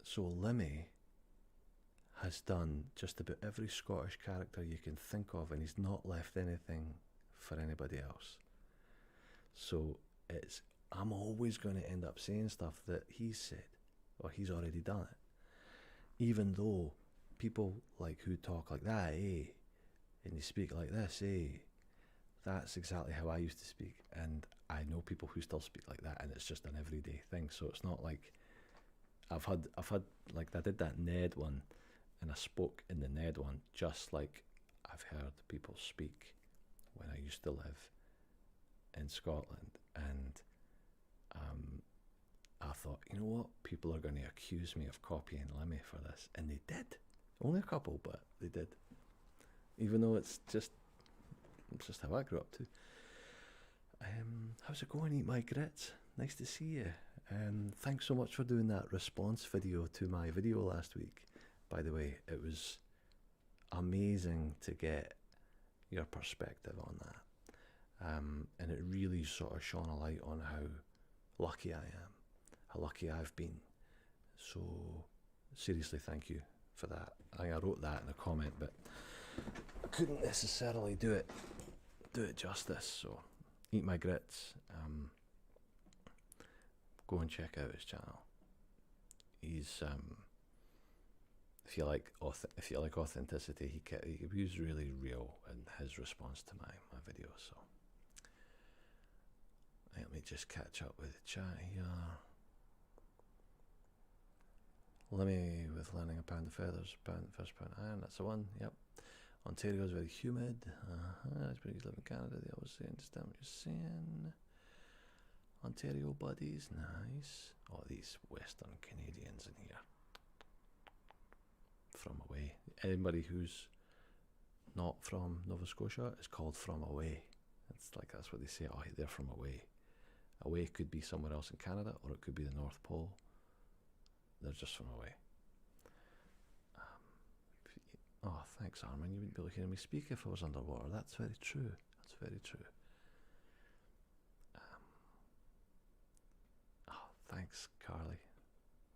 So Limmy has done just about every Scottish character you can think of, and he's not left anything for anybody else. So I'm always going to end up saying stuff that he's said, or he's already done it. Even though people like who talk like that, eh, and you speak like this, eh, that's exactly how I used to speak, and I know people who still speak like that, and it's just an everyday thing. So it's not like I've had like, I did that Ned one, and I spoke in the Ned one just like I've heard people speak when I used to live in Scotland, and I thought, you know what, people are going to accuse me of copying Lemmy for this, and they did. Only a couple, but they did. Even though it's just how I grew up too. How's it going, Eat My Grits? Nice to see you. Thanks so much for doing that response video to my video last week. By the way, it was amazing to get your perspective on that. And it really sort of shone a light on how lucky I am, how lucky I've been. So seriously, thank you for that. I think I wrote that in a comment, but I couldn't necessarily do it justice. So Eat My Grits, go and check out his channel. He's if you like authenticity, he was really real in his response to my video. So let me just catch up with the chat here. Lemmy with landing a pound of feathers, first pound iron, that's the one, yep. Ontario is very humid. That's where you live in Canada, they always say, understand what you're saying. Ontario buddies, nice. Oh, these Western Canadians in here. From away. Anybody who's not from Nova Scotia is called from away. It's like, that's what they say, oh, they're from away. Away could be somewhere else in Canada, or it could be the North Pole. They're just from away. Oh, thanks, Armin. You wouldn't be able to hear me speak if I was underwater. That's very true. That's very true. Oh, thanks, Carly.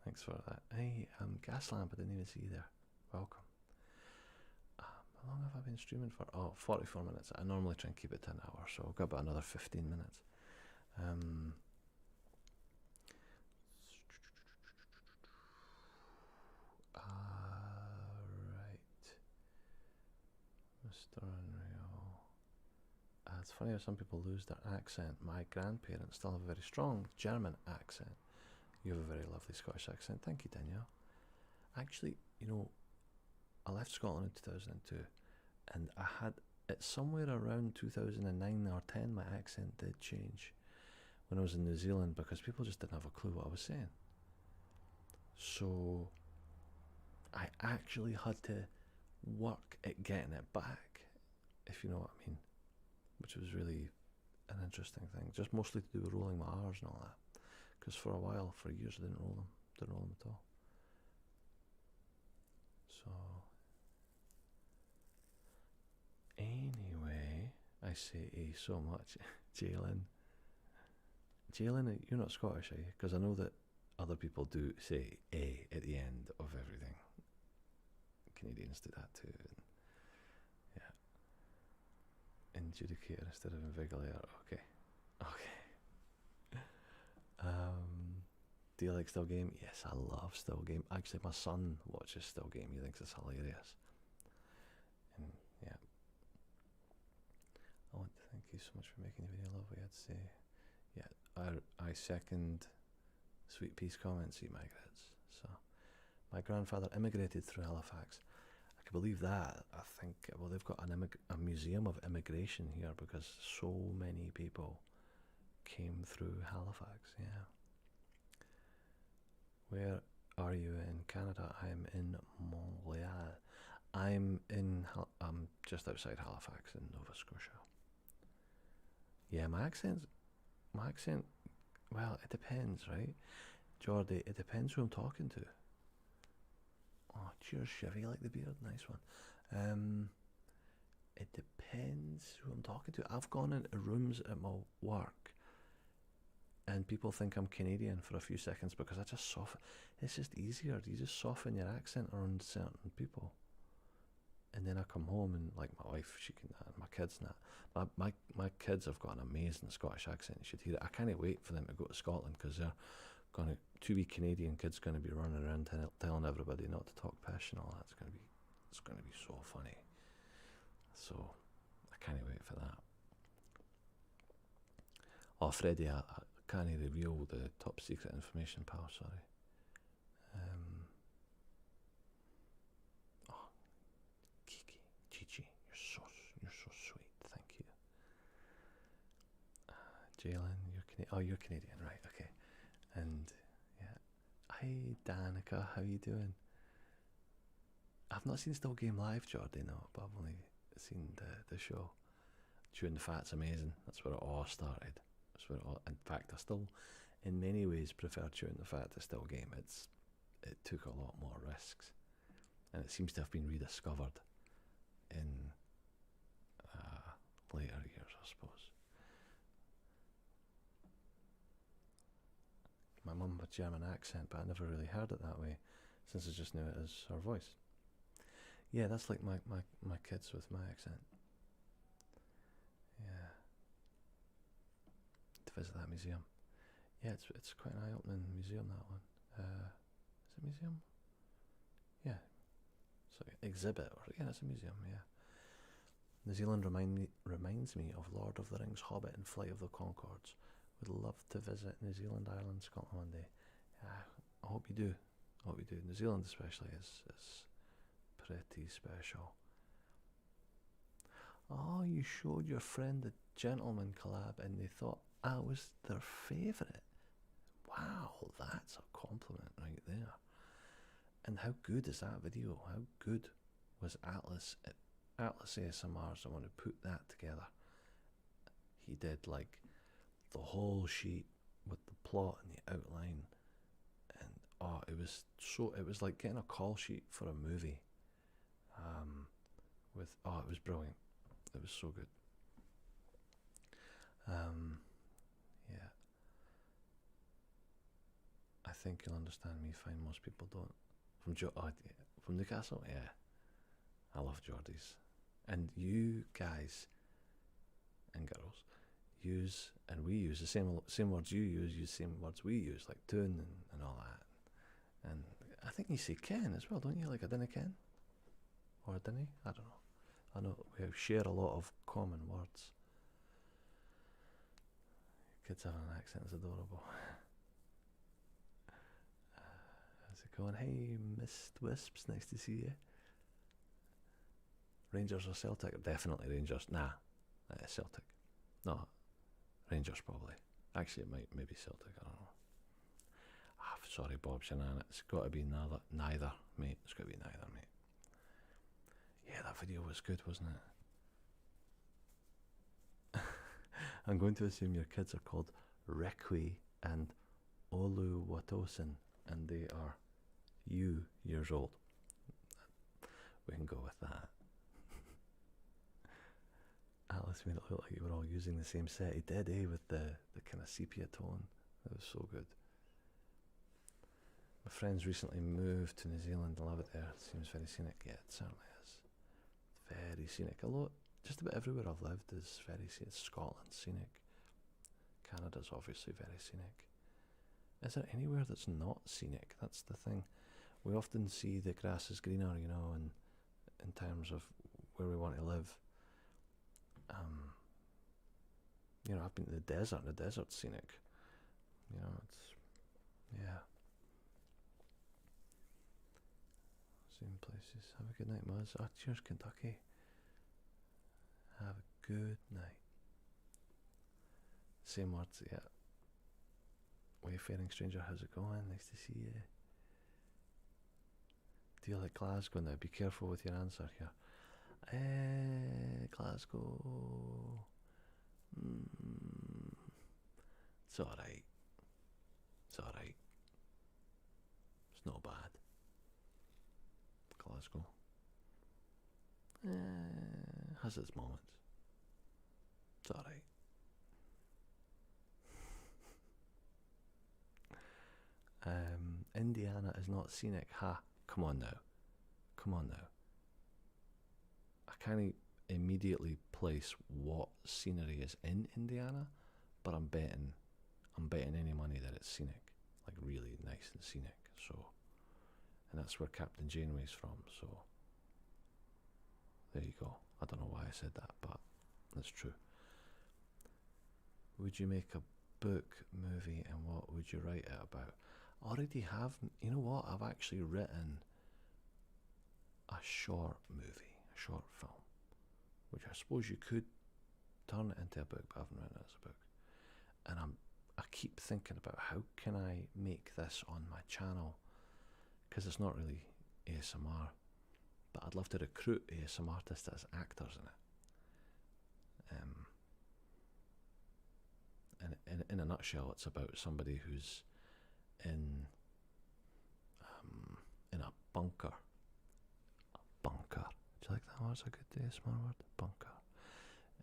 Thanks for that. Hey, Gas Lamp, I didn't even see you there. Welcome. How long have I been streaming for? Oh, 44 minutes. I normally try and keep it to an hour, so I've got about another 15 minutes. Mr. Unreal. It's funny how some people lose their accent. My grandparents still have a very strong German accent. You have a very lovely Scottish accent. Thank you, Danielle. Actually, you know, I left Scotland in 2002, and I had it somewhere around 2009 or 10. My accent did change when I was in New Zealand because people just didn't have a clue what I was saying. So I actually had to work at getting it back. if you know what I mean, which was really an interesting thing. Just mostly to do with rolling my R's and all that. Because for a while, for years, I didn't roll them at all. So, anyway, I say so much. Jalen, you're not Scottish, are you? Because I know that other people do say A at the end of everything. Canadians do that too. And yeah. Adjudicator instead of invigilator. Okay. Do you like Still Game? Yes, I love Still Game. Actually, my son watches Still Game. He thinks it's hilarious. And yeah. I want to thank you so much for making the video. Love what you had to say. Yeah, I second Sweet Peace comments, see my grades. So, my grandfather immigrated through Halifax. I can believe that. I think, well, they've got a museum of immigration here because so many people came through Halifax, yeah. Where are you in Canada? I'm in Montreal. I'm just outside Halifax in Nova Scotia. Yeah, my accent, well, it depends, right? Jordy, it depends who I'm talking to. Oh, cheers, Chevy, you like the beard? Nice one. It depends who I'm talking to. I've gone into rooms at my work and people think I'm Canadian for a few seconds because I just soften. It's just easier. You just soften your accent around certain people. And then I come home and, like, my wife, she can, my kids and that. My kids have got an amazing Scottish accent. You should hear it. I can't wait for them to go to Scotland because they're going to, 2-wee Canadian kids going to be running around telling everybody not to talk pish and all that. It's going to be so funny. So I can't wait for that. Oh, Freddie, I can't reveal the top secret information, pal. Sorry. Oh, Kiki, Chichi, you're so sweet. Thank you. Jalen, you're Canadian, right? Okay. And yeah, hi Danica, how you doing? I've not seen Still Game live, Jordy, no, but I've only seen the show. Chewing the Fat's amazing. That's where it all started. In fact, I still, in many ways, prefer Chewing the Fat to Still Game. It took a lot more risks, and it seems to have been rediscovered in later years, I suppose. My mum had a German accent, but I never really heard it that way, since I just knew it as her voice. Yeah, that's like my kids with my accent. Yeah. To visit that museum. Yeah, it's quite an eye-opening museum, that one. Is it a museum? Yeah. So exhibit, or yeah, it's a museum, yeah. New Zealand reminds me of Lord of the Rings, Hobbit and Flight of the Conchords. Would love to visit New Zealand, Ireland, Scotland one day. I hope you do. New Zealand especially is pretty special. Oh, you showed your friend the Gentleman collab and they thought I was their favourite. Wow, that's a compliment right there. And how good is that video? How good was Atlas ASMR's the one who put that together? He did like the whole sheet with the plot and the outline, and it was like getting a call sheet for a movie. It was brilliant. It was so good. Yeah. I think you'll understand me fine. Most people don't. From Newcastle, yeah. I love Geordies, and you guys and girls we use the same words you use the same words we use, like doing and all that. And I think you say Ken as well, don't you? Like I dinna Ken, or a dinny? I don't know. I know we share a lot of common words. Kids having an accent is adorable. How's it going? Hey, Mist Wisps, nice to see you. Rangers or Celtic? Definitely Rangers. Nah, Celtic. No, Rangers probably. Actually, it might maybe Celtic. I don't know. Sorry, Bob Shannon. It's got to be neither, mate. It's got to be neither, mate. Yeah, that video was good, wasn't it? I'm going to assume your kids are called Requi and Oluwatosin, and they are years old. We can go with that. Alice made it look like you were all using the same set. He did, with the kind of sepia tone. It was so good. My friends recently moved to New Zealand. I love it there. It seems very scenic. Yeah, it certainly is. Very scenic. Although just about everywhere I've lived is very scenic. Scotland's scenic. Canada's obviously very scenic. Is there anywhere that's not scenic? That's the thing. We often see the grass is greener, and in terms of where we want to live. I've been to the desert, and the desert's scenic. Yeah. Same places. Have a good night, Muzz. Cheers, Kentucky. Have a good night. Same words, yeah. Wayfaring stranger, how's it going? Nice to see you. Do you like Glasgow now? Be careful with your answer here. Glasgow. It's alright. It's alright. It's not bad. Glasgow. Has its moments. It's alright. Indiana is not scenic. Ha, come on now. I can't immediately place what scenery is in Indiana, but I'm betting any money that it's scenic, like really nice and scenic. So, and that's where Captain Janeway's from. So, there you go. I don't know why I said that, but that's true. Would you make a book, movie, and what would you write it about? I already have. You know what? I've actually written a short movie, a short film, which I suppose you could turn it into a book, but I haven't written it as a book. And I keep thinking about how can I make this on my channel, because it's not really ASMR, but I'd love to recruit ASMR artists as actors in it. And in a nutshell, it's about somebody who's in a bunker. A bunker. Do you like that word? It's a good ASMR word. Bunker.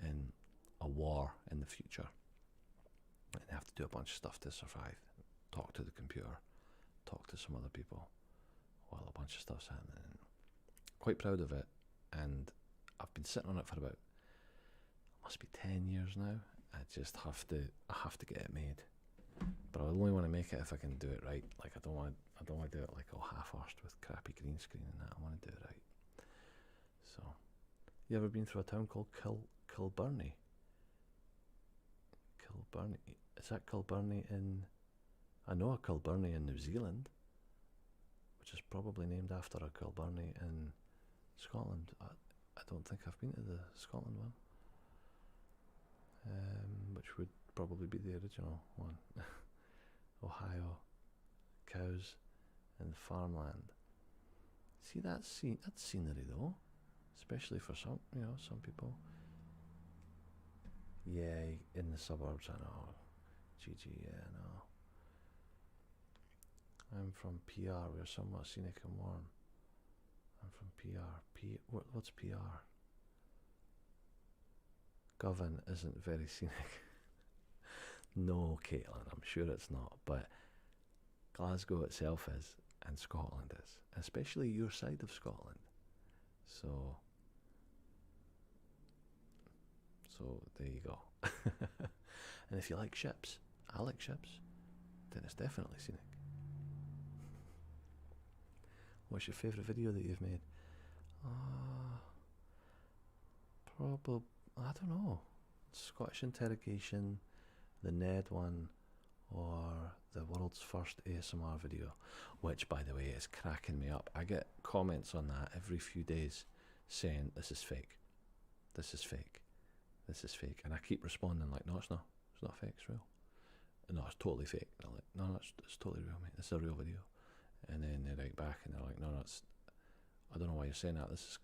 In a war in the future. And they have to do a bunch of stuff to survive. Talk to the computer. Talk to some other people. While a bunch of stuff's happening. Quite proud of it. And I've been sitting on it for about, must be 10 years now. I have to get it made. But I only want to make it if I can do it right. Like I don't want to do it like all half-arsed with crappy green screen and that. I want to do it right. So, you ever been through a town called Kilbirnie? Kilbirnie. Is that Kilbirnie in? I know a Kilbirnie in New Zealand, which is probably named after a Kilbirnie in Scotland. I don't think I've been to the Scotland one. Which would probably be the original one. Ohio, cows and farmland. See that's scenery though, especially for some people. Yeah, in the suburbs, I know. GG, yeah, I know. I'm from PR. We're somewhat scenic and warm. I'm from PR. What's PR? Govan isn't very scenic. No, Caitlin, I'm sure it's not, but Glasgow itself is, and Scotland is, especially your side of Scotland. So there you go. And if you like ships, I like ships, then it's definitely scenic. What's your favourite video that you've made? Probably, I don't know. Scottish interrogation, the Ned one, or the world's first ASMR video, which by the way is cracking me up. I get comments on that every few days saying this is fake, this is fake, this is fake, and I keep responding like, no, it's not fake, it's real. No, it's totally fake. They're like, no, it's totally real, mate. This is a real video. And then they write back and they're like, no, it's, I don't know why you're saying that. This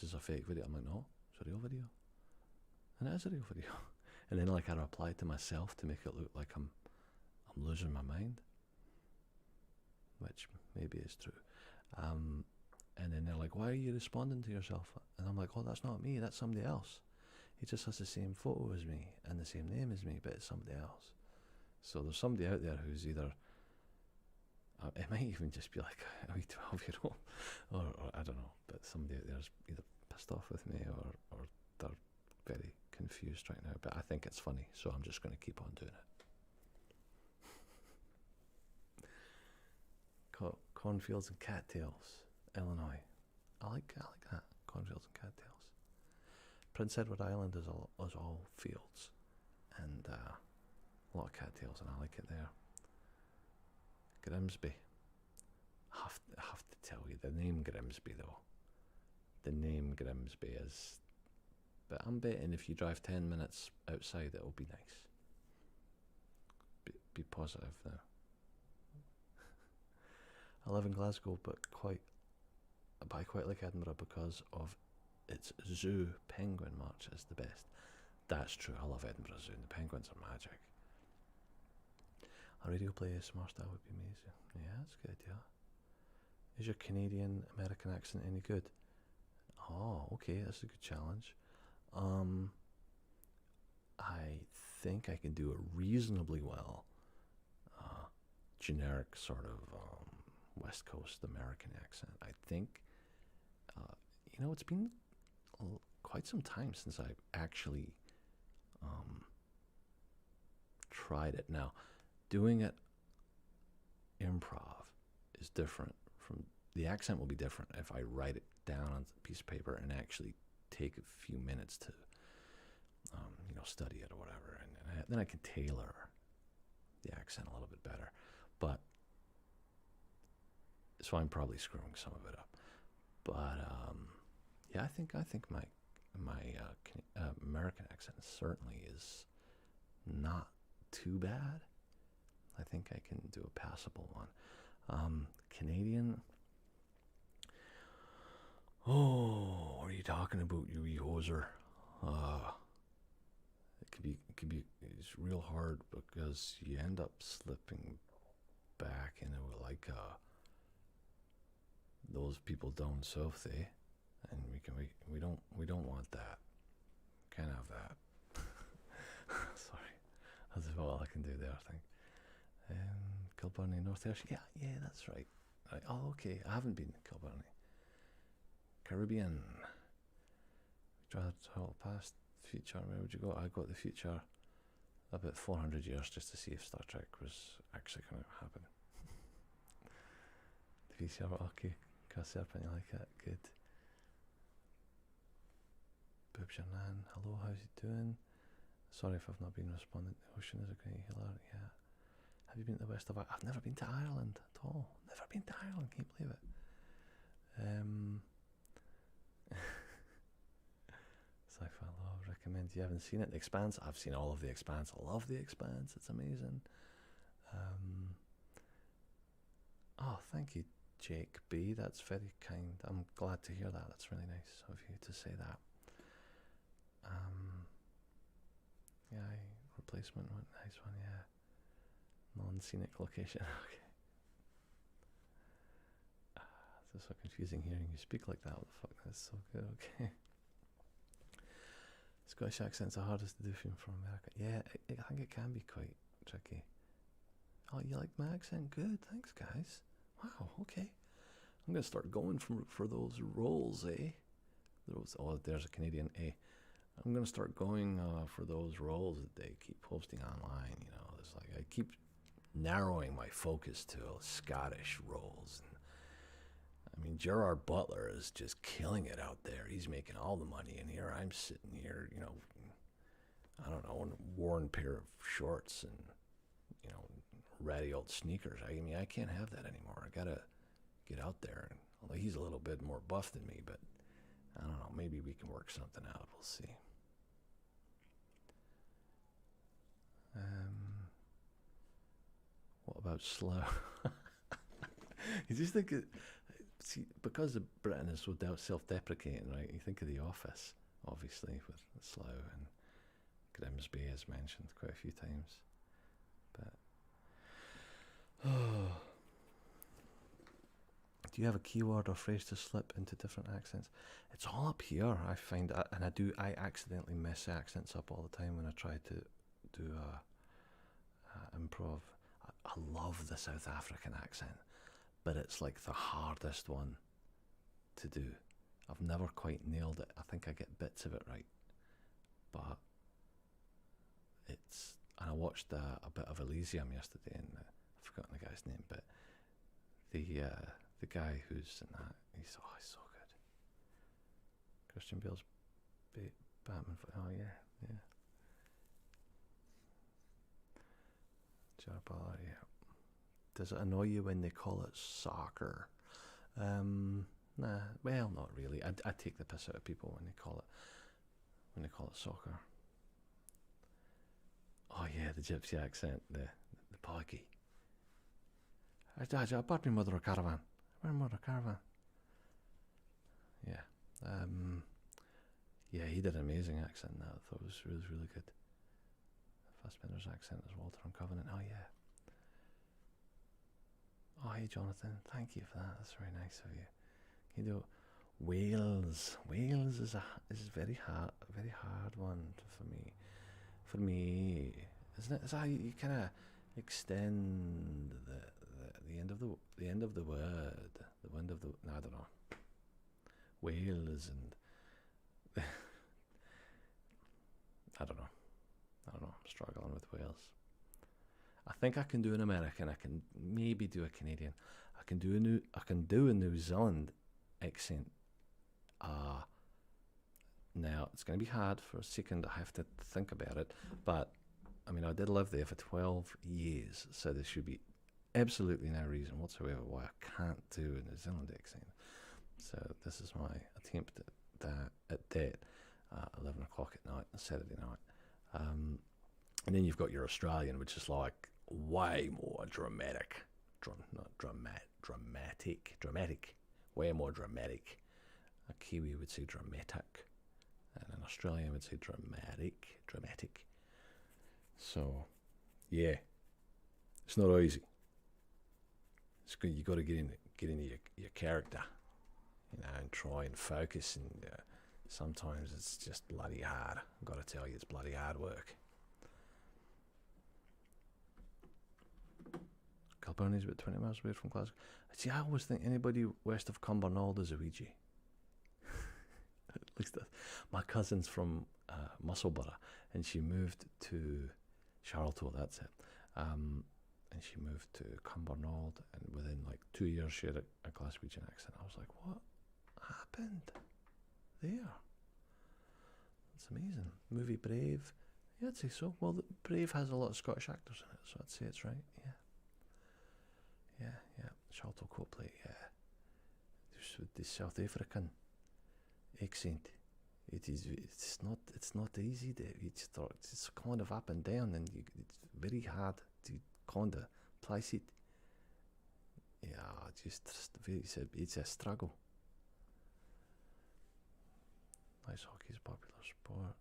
is a fake video. I'm like, no, it's a real video. And it is a real video. And then like I reply to myself to make it look like I'm losing my mind, which maybe is true. And then they're like, why are you responding to yourself? And I'm like, oh, that's not me, that's somebody else. He just has the same photo as me and the same name as me, but it's somebody else. So there's somebody out there who's either, it might even just be like a wee 12-year-old, or I don't know, but somebody out there is either pissed off with me or they're very confused right now. But I think it's funny, so I'm just going to keep on doing it. Cornfields and cattails, Illinois. I like that. Cornfields and cattails. Prince Edward Island is all fields and a lot of cattails, and I like it there. Grimsby. I have to tell you, the name Grimsby though. The name Grimsby is, but I'm betting if you drive 10 minutes outside, it'll be nice. Be positive now. I live in Glasgow, but I quite like Edinburgh because of its zoo. Penguin March is the best. That's true, I love Edinburgh Zoo, and the penguins are magic. A radio play ASMR style would be amazing. Yeah, that's a good idea. Is your Canadian American accent any good? Oh, okay, that's a good challenge. I think I can do it reasonably well. Generic sort of West Coast American accent. I think, it's been quite some time since I've actually tried it. Now, doing it improv is different from, the accent will be different if I write it down on a piece of paper and actually take a few minutes to, study it or whatever, and then I can tailor the accent a little bit better. But so I'm probably screwing some of it up. But yeah, I think my American accent certainly is not too bad. I think I can do a passable one. Canadian. Oh, what are you talking about, you wee hoser? It could be. It's real hard because you end up slipping back into like those people down south, eh? And we don't want that. Can't have that. Sorry, that's about all I can do there, I think. Kilburnie, North Ayrshire. Yeah, that's right. Oh, okay. I haven't been to Kilburnie. Caribbean. Tried to travel past future. Where would you go? I got the future about 400 years just to see if Star Trek was actually going to happen. The VCR, okay. Cast Serpent, you like it? Good. Boobs your nan. Hello, how's you doing? Sorry if I've not been responding. The ocean is a great healer. Yeah. Have you been to the west of Ireland? I've never been to Ireland at all. Never been to Ireland. Can't believe it. Sci-fi love, recommend. You haven't seen it? The Expanse. I've seen all of The Expanse. I love The Expanse. It's amazing. Oh, thank you, Jake B. That's very kind. I'm glad to hear that. That's really nice of you to say that. Yeah, replacement one, nice one. Yeah, non-scenic location. Okay. It's so confusing hearing you speak like that. What the fuck? That's so good. Okay. Scottish accent's the hardest to do from America. Yeah, I think it can be quite tricky. Oh, you like my accent? Good, thanks, guys. Wow, okay. I'm gonna start going for those roles, eh? There's a Canadian, eh? I'm gonna start going for those roles that they keep posting online. It's like I keep narrowing my focus to Scottish roles. And I mean, Gerard Butler is just killing it out there. He's making all the money, and here I'm sitting here, I don't know, in a worn pair of shorts and ratty old sneakers. I mean, I can't have that anymore. I gotta get out there. Although he's a little bit more buff than me, but I don't know. Maybe we can work something out. We'll see. What about slow? You just think, see, because Britain is so self-deprecating, right? You think of The Office, obviously, with Slough and Grimsby is mentioned quite a few times. But oh, do you have a keyword or phrase to slip into different accents? It's all up here. I find, and I accidentally mess accents up all the time when I try to do improv. I love the South African accent, but it's like the hardest one to do. I've never quite nailed it. I think I get bits of it right, but it's. And I watched a bit of Elysium yesterday, and I've forgotten the guy's name, but the guy who's in that, he's so good. Christian Bale's Batman. Oh yeah. Yeah. Does it annoy you when they call it soccer? Nah, well, not really. I take the piss out of people when they call it soccer. Oh yeah, the gypsy accent, the poggy. I bought my mother a caravan. Where's mother caravan? Yeah. Yeah, he did an amazing accent in that. I thought it was really, really good. Fassbender's accent as Walter on Covenant. Oh yeah. Oh hey Jonathan, thank you for that. That's very nice of you. Can you do Wales? Wales is a very hard one for me. For me, isn't it? Is how you kind of extend the end of the word, the end of the. No, I don't know. Wales and I don't know. I'm struggling with Wales. I think I can do an American. I can maybe do a Canadian. I can do a New Zealand accent. Now it's going to be hard for a second. I have to think about it. But I mean, I did live there for 12 years, so there should be absolutely no reason whatsoever why I can't do a New Zealand accent. So this is my attempt at that 11 o'clock at night, on Saturday night. And then you've got your Australian, which is like way more dramatic. Dramatic. Way more dramatic. A Kiwi would say dramatic. And an Australian would say dramatic. So, yeah. It's not easy. It's good. You got to get into your character, and try and focus. And sometimes it's just bloody hard. I've got to tell you, it's bloody hard work. Kilburney's about 20 miles away from Glasgow. See, I always think anybody west of Cumbernauld is a Ouija. At least my cousin's from Musselburgh, and she moved to Charlton. That's it. And she moved to Cumbernauld, and within like 2 years she had a Glaswegian accent. I was like, what happened there? That's amazing. Movie Brave. Yeah, I'd say so. Well, Brave has a lot of Scottish actors in it, so I'd say it's right. Yeah. Charlton Copley. Yeah. Just with the South African accent. It's not easy. It's kind of up and down, and it's very hard to kind of place it. Yeah, it's a struggle. Ice hockey is a popular sport.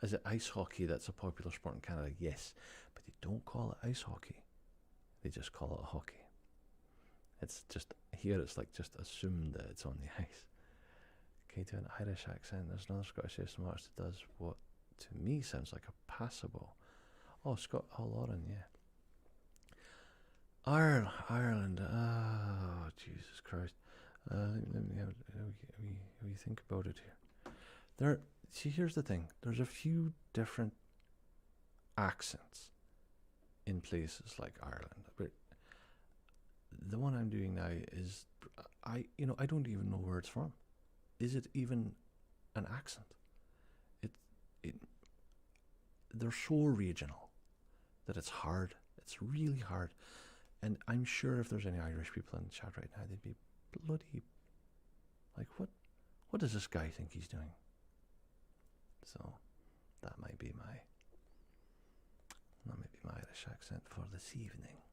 Is it ice hockey that's a popular sport in Canada? Yes, but they don't call it ice hockey. They just call it hockey. It's just here. It's like just assumed that it's on the ice. Okay, do an Irish accent. There's another Scottish ASMR artist that does what to me sounds like a passable. Oh, Lauren, yeah. Ireland. Oh, Jesus Christ. Let me how you think about it here. Here's the thing. There's a few different accents in places like Ireland, but the one I'm doing now is I don't even know where it's from. Is it even an accent? They're so regional that it's hard. It's really hard. And I'm sure if there's any Irish people in the chat right now, they'd be bloody like, what does this guy think he's doing? So that might be my Irish accent for this evening.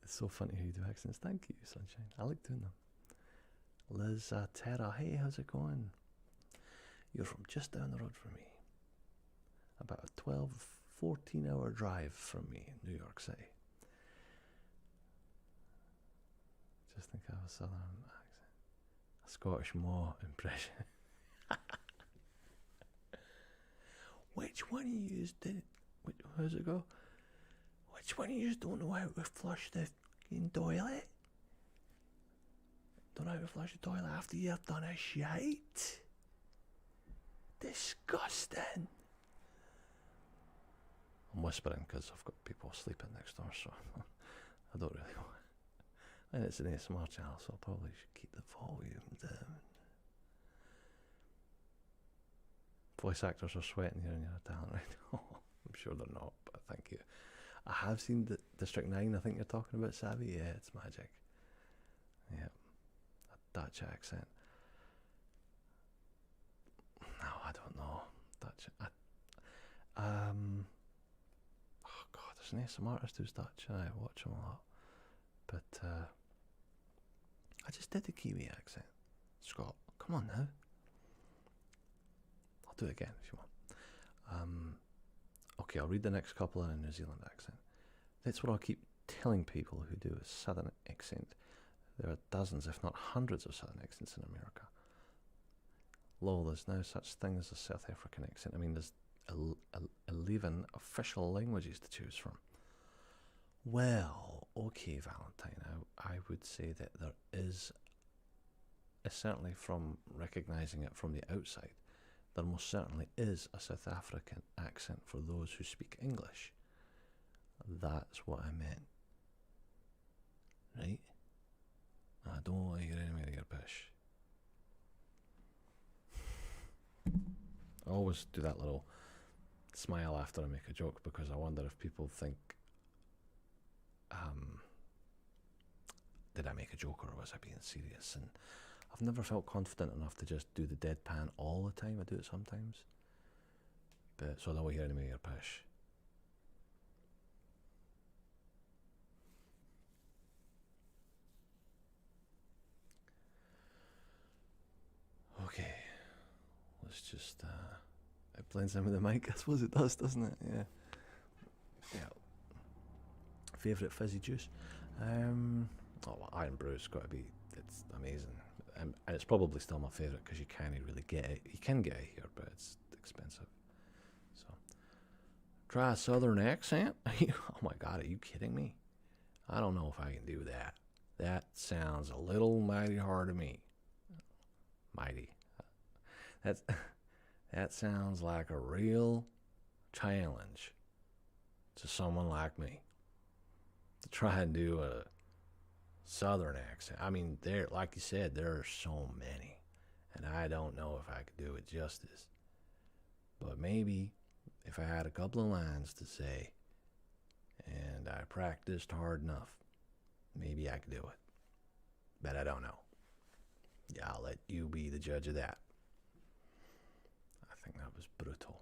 It's so funny how you do accents. Thank you, Sunshine. I like doing them. Liz Terra, hey, how's it going? You're from just down the road from me. About a 12, 14-hour drive from me in New York City. Just think I have a southern accent. A Scottish Maw impression. Which one of you did? How's it go? Which one of you don't know how to flush the fucking toilet? Don't know how to flush the toilet after you've done a shite? Disgusting. I'm whispering because I've got people sleeping next door, so I don't really want. And it's an ASMR channel, so I probably should keep the volume down. Voice actors are sweating here in your talent, right? I'm sure they're not, but thank you. I have seen the District 9, I think you're talking about, Savvy. Yeah, it's magic. Yeah, a Dutch accent. No, I don't know. Dutch. Oh God, there's an ASMR artist who's Dutch, and I watch him a lot. But I just did the Kiwi accent. Scott, come on now. I'll do it again if you want. Okay, I'll read the next couple in a New Zealand accent. That's what I'll keep telling people who do a southern accent. There are dozens, if not hundreds, of southern accents in America. Lol, there's no such thing as a South African accent. I mean, there's 11 official languages to choose from. Well, okay, Valentine, I would say that there is, certainly from recognising it from the outside, there most certainly is a South African accent for those who speak English. That's what I meant. Right? I don't want to hear anywhere to get pish. I always do that little smile after I make a joke because I wonder if people think, did I make a joke or was I being serious? And I've never felt confident enough to just do the deadpan all the time. I do it sometimes. But so I don't want to hear any of your pish. Okay. Let's just, it blends in with the mic. I suppose it does, doesn't it? Yeah. Yeah. Favourite fizzy juice? Iron Brew's got to be, it's amazing. And it's probably still my favourite because you can't really get it. You can get it here, but it's expensive. So, try a southern accent? Oh my God, are you kidding me? I don't know if I can do that. That sounds a little mighty hard to me. Mighty. That sounds like a real challenge to someone like me to try and do a southern accent. I mean, there, like you said, there are so many, and I don't know if I could do it justice. But maybe if I had a couple of lines to say, and I practiced hard enough, maybe I could do it. But I don't know. Yeah, I'll let you be the judge of that. I think that was brutal.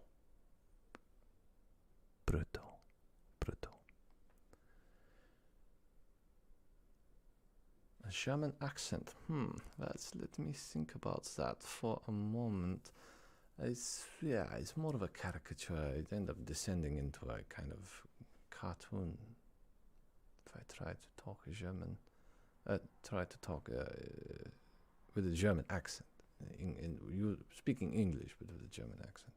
Brutal. Brutal. A German accent. Let me think about that for a moment. It's more of a caricature. It ends up descending into a kind of cartoon. If I try to talk German, with a German accent. You speaking English, but with a German accent.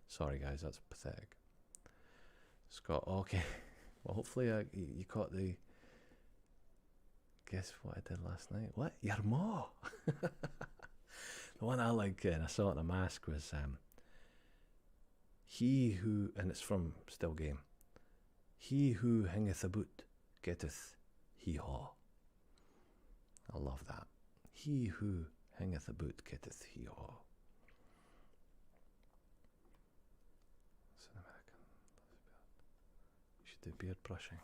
Sorry, guys, that's pathetic. Scott, okay. Well, hopefully you caught the. Guess what I did last night? What? Your ma? The one I like, and I saw it in a mask, was he who, and it's from Still Game. He who hangeth about getteth hee haw. I love that. He who hangeth about getteth hee haw. It's an American. You should do beard brushing.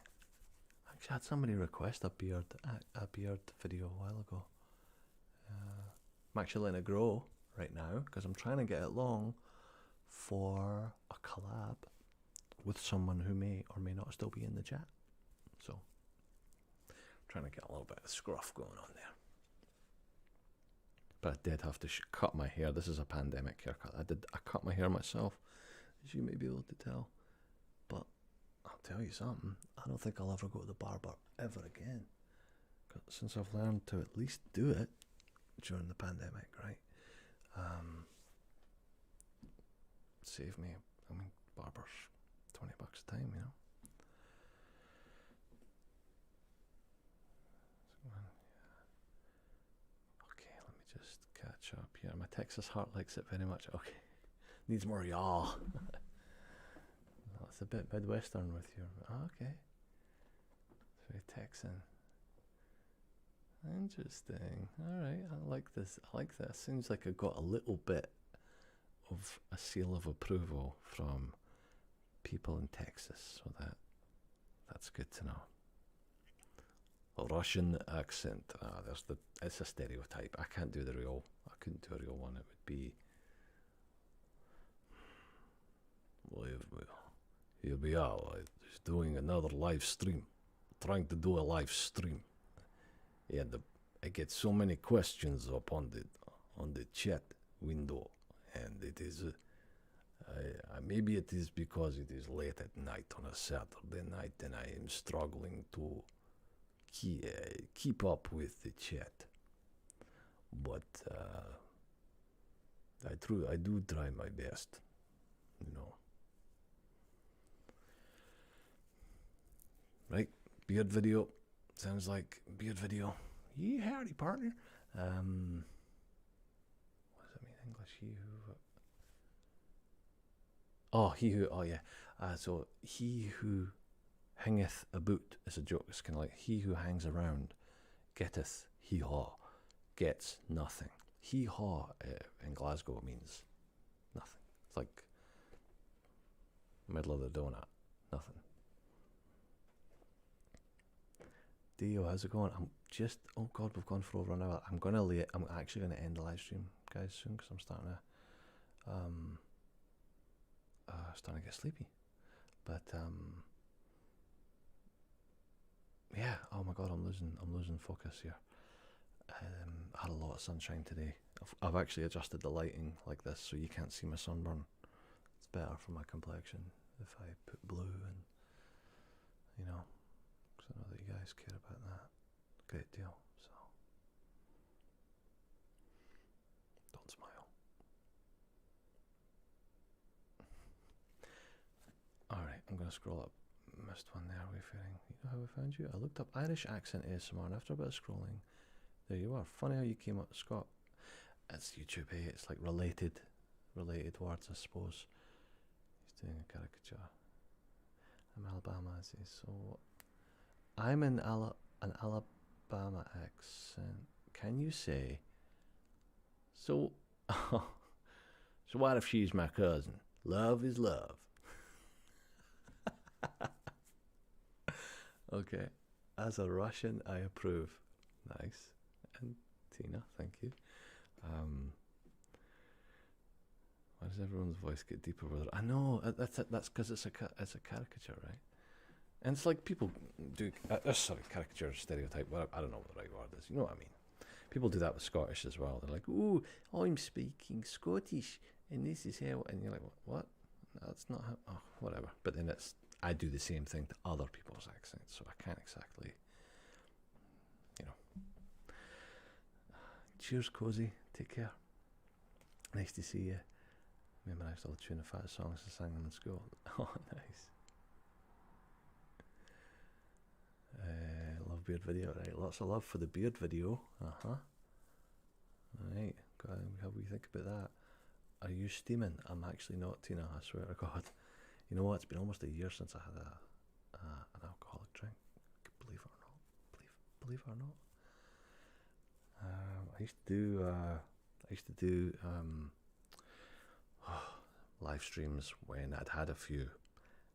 I actually had somebody request a beard video a while ago. I'm actually letting it grow right now because I'm trying to get it long for a collab with someone who may or may not still be in the chat. So, trying to get a little bit of scruff going on there. But I did have to cut my hair. This is a pandemic haircut. I cut my hair myself, as you may be able to tell. But I'll tell you something. I don't think I'll ever go to the barber ever again. Since I've learned to at least do it during the pandemic, right? Save me. I mean, barbers, $20 a time, you know. Okay, let me just catch up here. My Texas heart likes it very much. Okay, needs more y'all. That's a bit Midwestern with your. Okay, it's very Texan. Interesting. All right, I like this. I like that. Seems like I got a little bit of a seal of approval from people in Texas, so that's good to know. A Russian accent. It's a stereotype. I can't do the real. I couldn't do a real one. It would be. Well, here we are. Just doing another live stream. Trying to do a live stream. Yeah, I get so many questions up on the chat window, and it is maybe it is because it is late at night on a Saturday night, and I am struggling to keep up with the chat. But I do try my best, you know. Right, beard video. Sounds like beard video. Yeah, howdy, partner. What does that mean in English? So he who hangeth about is a joke. It's kind of like he who hangs around getteth hee-haw, gets nothing. Hee-haw in Glasgow means nothing. It's like middle of the donut, nothing. Dio, how's it going? Oh God, we've gone for over an hour. I'm actually gonna end the live stream, guys, soon, because I'm starting to get sleepy. But yeah. Oh my God, I'm losing focus here. I had a lot of sunshine today. I've actually adjusted the lighting like this so you can't see my sunburn. It's better for my complexion if I put blue and, you know. I know that you guys care about that a great deal, so don't smile. Alright, I'm going to scroll up. Missed one there, Wayfaring. You know how we found you? I looked up Irish accent ASMR, and after a bit of scrolling, there you are. Funny how you came up, Scott. It's YouTube, eh? It's like related words, I suppose. He's doing a caricature. I'm Alabama, I see. So I'm an Alabama accent. Can you say? So, so what if she's my cousin? Love is love. Okay. As a Russian, I approve. Nice. And Tina, thank you. Why does everyone's voice get deeper with it? I know that's because it's a caricature, right? And it's like people do, caricature, stereotype, I don't know what the right word is, you know what I mean? People do that with Scottish as well. They're like, "Ooh, I'm speaking Scottish, and this is how," and you're like, "What? No, that's not how," oh, whatever. But then I do the same thing to other people's accents, so I can't exactly, you know. Cheers, Cozy. Take care. Nice to see you. Memorised all the tune of fat songs I sang them in school. Oh, nice. Love beard video, right? Lots of love for the beard video. Right, how do we think about that? Are you steaming? I'm actually not, Tina, I swear to God. You know what? It's been almost a year since I had an alcoholic drink. Believe it or not. Believe it or not. I used to do live streams when I'd had a few,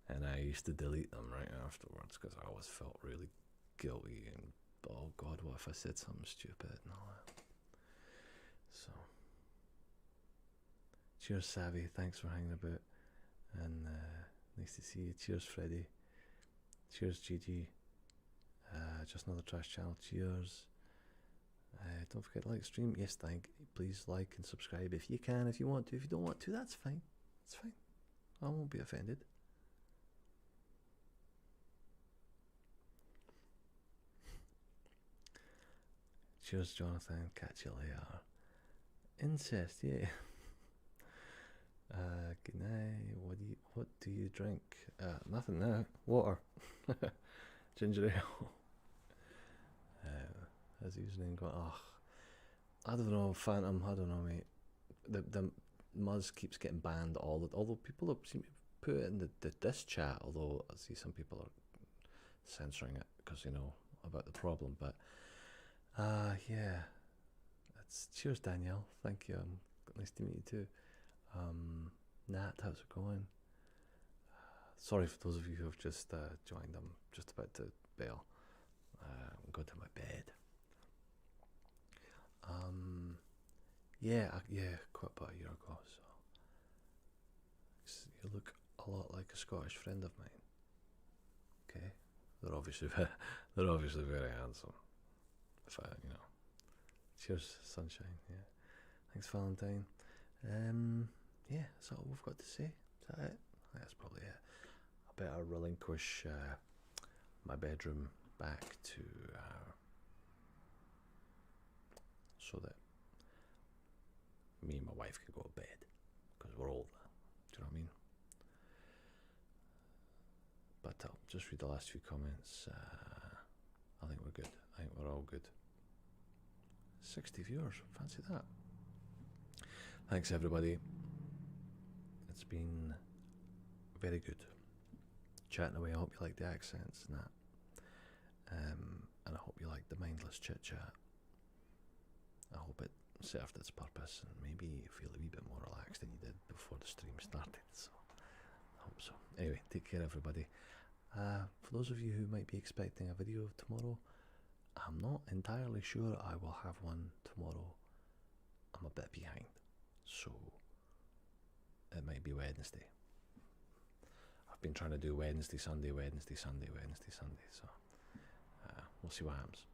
and I used to delete them right afterwards because I always felt really guilty and, oh God, what if I said something stupid and all that. So, cheers, Savvy. Thanks for hanging about, and nice to see you. Cheers, Freddie. Cheers, Gigi. Just another trash channel. Cheers. Don't forget to like the stream. Yes, please like and subscribe if you can, if you want to. If you don't want to, that's fine. It's fine. I won't be offended. Cheers, Jonathan. Catch you later. Incest, yeah. Good night. What do you drink? Nothing now. Water. Ginger ale. How's the username going? Oh, I don't know, Phantom. I don't know, mate. The Muzz keeps getting banned. Although people seem to put it in the diss chat. Although I see some people are censoring it because they know about the problem. But yeah. Cheers, Danielle. Thank you. Nice to meet you too. Nat, how's it going? Sorry for those of you who have just joined. I'm just about to bail. Go to my bed. Yeah, quite about a year ago. So you look a lot like a Scottish friend of mine. Okay, they're obviously very handsome. If I, cheers, sunshine. Yeah, thanks, Valentine. Yeah, that's all we've got to say. Is that it? That's probably it. I better relinquish my bedroom back to so that me and my wife can go to bed because we're older. Do you know what I mean? But I'll just read the last few comments. I think we're good. I think we're all good. 60 viewers. Fancy that. Thanks, everybody. It's been very good chatting away. I hope you like the accents and that. And I hope you like the mindless chit chat. I hope it served its purpose and maybe you feel a wee bit more relaxed than you did before the stream started. So I hope so. Anyway, take care, everybody. For those of you who might be expecting a video tomorrow, I'm not entirely sure I will have one tomorrow. I'm a bit behind, so it might be Wednesday. I've been trying to do Wednesday, Sunday, so we'll see what happens.